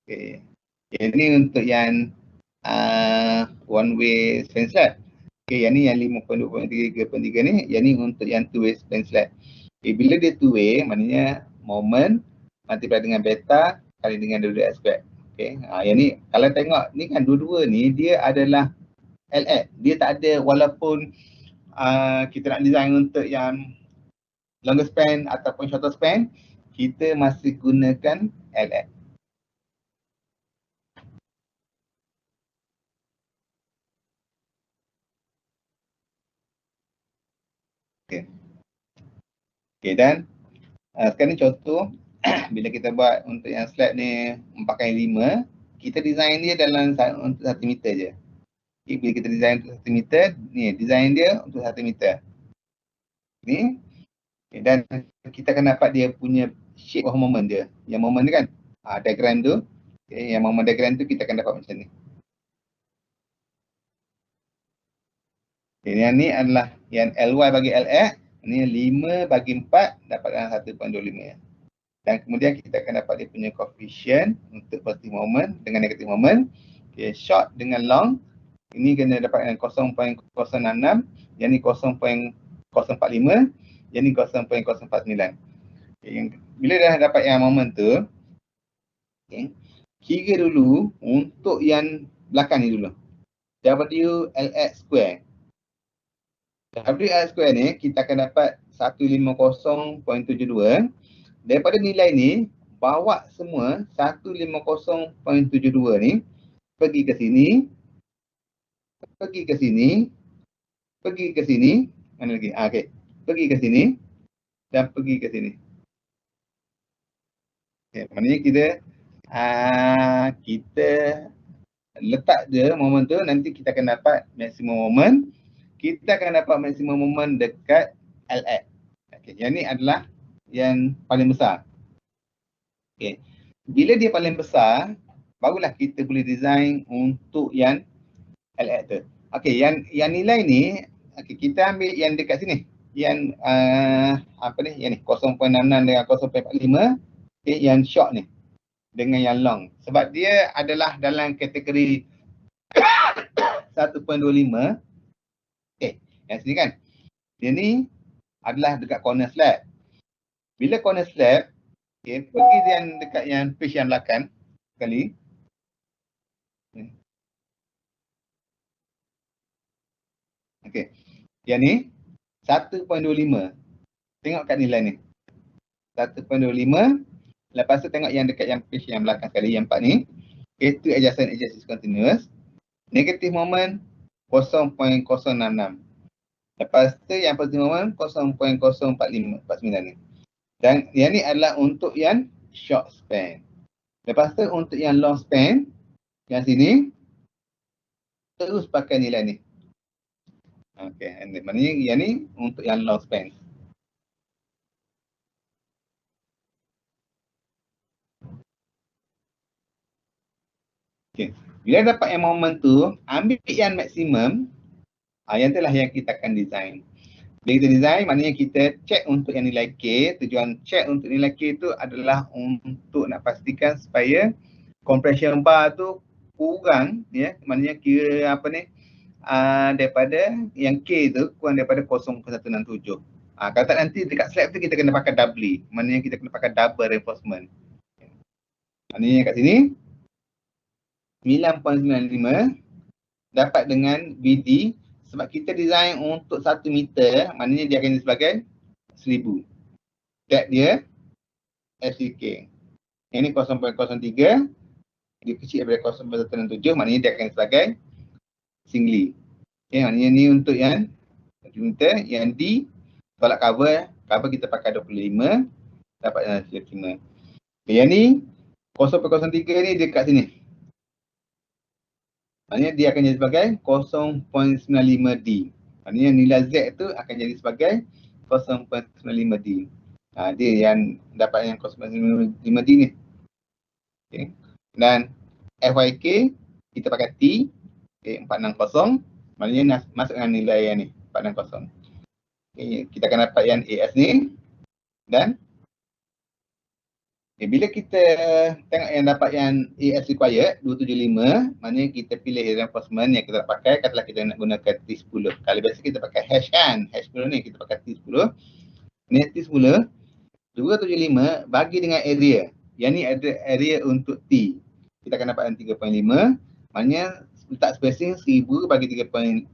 Okey. Yang ni untuk yang one way span slide. Okey, yang ni yang 5.2.3.3 ni, yang ni untuk yang two way span slide. Okay, bila dia two way, maknanya moment multiply dengan beta kali dengan dua-dua aspek. Okey, yang ni kalau tengok ni kan dua-dua ni dia adalah LX. Dia tak ada walaupun kita nak design untuk yang longer span ataupun shorter span, kita masih gunakan LX. Okey, dan sekarang ni contoh bila kita buat untuk yang slab ni 4x5, kita design dia dalam untuk 1 meter je. Okay, bila kita design untuk 1 meter, ni design dia untuk 1 meter. Ni, okay, dan kita akan dapat dia punya shape of moment dia. Yang moment ni kan, diagram tu, okay, yang moment diagram tu kita akan dapat macam ni. Okay, yang ni adalah yang LY bagi LX, ni 5 bagi 4 dapat dalam 1.25. Dan kemudian kita akan dapat dia punya coefficient untuk positive moment dengan negative moment. Okay, short dengan long, ini kena dapat dengan 0.066, yang ni 0.045, yang ni 0.049. Okay, bila dah dapat yang moment tu, okay, kira dulu untuk yang belakang ni dulu. WLX square. WLX square ni kita akan dapat 150.72. Daripada nilai ni, bawa semua 150.72 ni pergi ke sini, pergi ke sini, pergi ke sini, mana lagi? Okey. Pergi ke sini dan pergi ke sini. Okay, maknanya kita letak je moment tu, nanti kita akan dapat maximum moment. Kita akan dapat maximum moment dekat LX. Okay, yang ni adalah yang paling besar. Okay. Bila dia paling besar, barulah kita boleh design untuk yang LX tu. Okay, yang nilai ni, okay, kita ambil yang dekat sini. Yang apa ni? Yang ni 0.66 dengan 0.45. Okay, yang short ni dengan yang long. Sebab dia adalah dalam kategori 1.25. Okay, yang sini kan. Dia ni adalah dekat corner slab. Bila corner slab, okay, pergi yang dekat yang page yang belakang sekali. Okay. Yang ni 1.25. Tengok kat nilai ni. 1.25. Lepas tu tengok yang dekat yang page yang belakang sekali, yang 4 ni. Itu adjacent edges is continuous. Negative moment 0.066. Lepas tu yang positive moment 0.04549 ni. Dan yang ni adalah untuk yang short span. Lepas tu untuk yang long span, yang sini terus pakai nilai ni. Okay, maknanya yang ni untuk yang long span. Okay. Bila dapat yang moment tu, ambil yang maksimum, yang itulah yang kita akan design. Bila kita design, maknanya kita check untuk yang nilai K. Tujuan check untuk nilai K tu adalah untuk nak pastikan supaya compression bar tu kurang, ya, maknanya kira apa ni, daripada yang K tu kurang daripada 0.167. Kalau tak nanti dekat slab tu kita kena pakai doubly, maknanya kita kena pakai double reinforcement. Maknanya kat sini 9.95 dapat dengan BD. Sebab kita design untuk 1 meter, maknanya dia akan sebagai 1000. Depth dia FCK. Yang ni 0.03. Dia kecil daripada 0.167, maknanya dia akan sebagai singly. Okay, maknanya ni untuk yang 1 meter. Yang D, tolak cover kita pakai 25. Dapat 35. Okay, yang ni 0.03 ni dekat sini. Maknanya dia akan jadi sebagai 0.95D. Maknanya nilai Z tu akan jadi sebagai 0.95D. Dia yang dapat yang 0.95D ni. Okay. Dan FYK kita pakai T, okay, 460. Maknanya masuk dengan nilai yang ni, 460. Okay, kita akan dapat yang AS ni. Dan bila kita tengok yang dapat yang AS required 275, maknanya kita pilih reinforcement yang kita nak pakai. Katalah kita nak gunakan T10. Kalau biasa kita pakai hash kan, hash 10 ni kita pakai T10. Ni T10 275 bagi dengan area. Yang ni ada area untuk T. Kita akan dapat yang 3.5. Maknanya letak spacing 1000 bagi 3.5.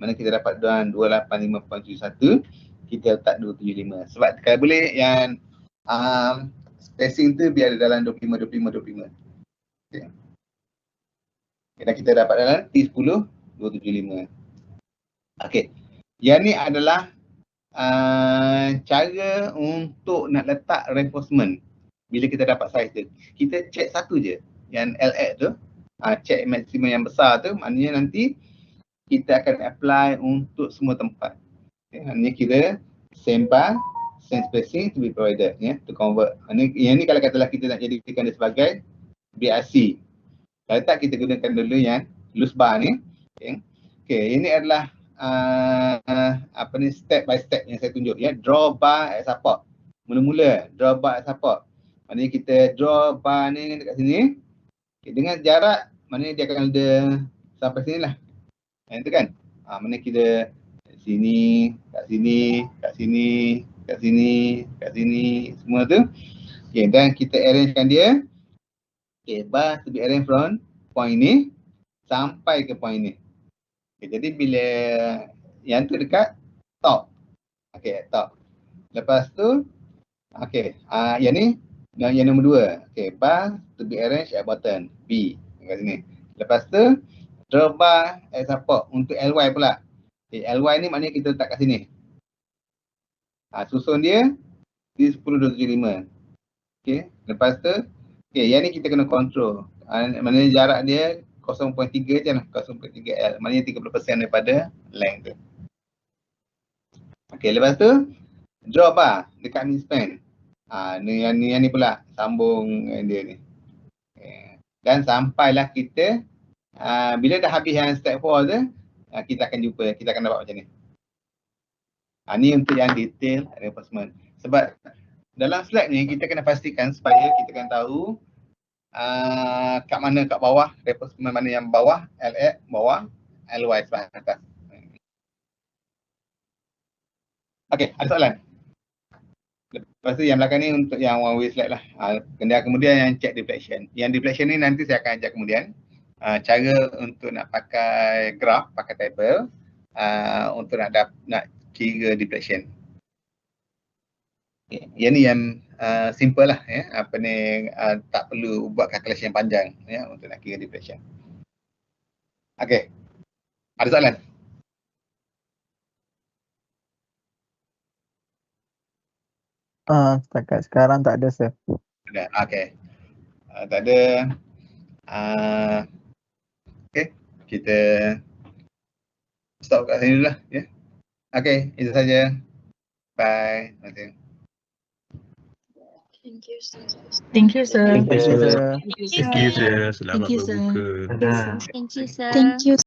Mana kita dapat 285.71. Kita letak 275. Sebab kalau boleh yang spacing tu biar ada dalam 25. Okay. Dan kita dapat dalam T10 275. Okey. Yang ni adalah cara untuk nak letak reinforcement bila kita dapat size tu. Kita check satu je, yang LX tu. Check maksimum yang besar tu, maknanya nanti kita akan apply untuk semua tempat. Okay. Maknanya kira same bar, same spacing to be provided, to convert. Yang ni kalau katalah kita nak jadikan dia sebagai BRC. Kalau tak, kita gunakan dulu yang loose bar ni. Okay, ini adalah step by step yang saya tunjuk, draw bar at support. Mula-mula draw bar at support. Maknanya kita draw bar ni dekat sini. Okay, dengan jarak, maknanya dia akan ada sampai sini lah. Yang tu kan. Maknanya kita kat sini, kat sini, kat sini, kat sini, kat sini, semua tu. Okay, dan kita arrangekan dia. Okay, bar to be arranged from point ni sampai ke point ni. Okay, jadi bila yang tu dekat top. Okay, top. Lepas tu, okay, yang ni, yang nombor 2. Okay, bar to be arranged at bottom, B. Kat sini. Lepas tu, draw bar at support untuk LY pula. Okay, LY ni maknanya kita letak kat sini. Susun dia, T10-275. Okay, lepas tu, okay, yang ni kita kena control. Maknanya jarak dia 0.3 je lah, 0.3 L. Maknanya 30% daripada length tu. Okay, lepas tu, draw bar dekat mid span. Ni yang ni pula sambung dia ni. Dan sampailah kita bila dah habis yang step 4 tu, kita akan jumpa, kita akan dapat macam ni. Ni untuk yang detail reinforcement. Sebab dalam slide ni kita kena pastikan supaya kita kan tahu kat mana kat bawah, reinforcement mana yang bawah, LX bawah, LY sebelah atas. Okey, ada soalan? Lepas tu yang belakang ni untuk yang one way slide lah. Kemudian yang check deflection. Yang deflection ni nanti saya akan ajak kemudian. Cara untuk nak pakai graph, pakai table untuk nak kira deflection. Okay. Yang ni yang simple lah ya. Apa ni tak perlu buat calculation yang panjang ya untuk nak kira deflection. Okey. Ada soalan? Setakat sekarang tak ada, sir. Ada. Okey. Tak ada. Okey. Kita stop kat sini dulu lah ya. Okey, itu saja. Bye. Terima kasih. Thank you, sir. Thank you, sir. Thank you, sir. Thank you, sir. Selamat Thank you, sir. berbuka. Thank you, sir. Thank you.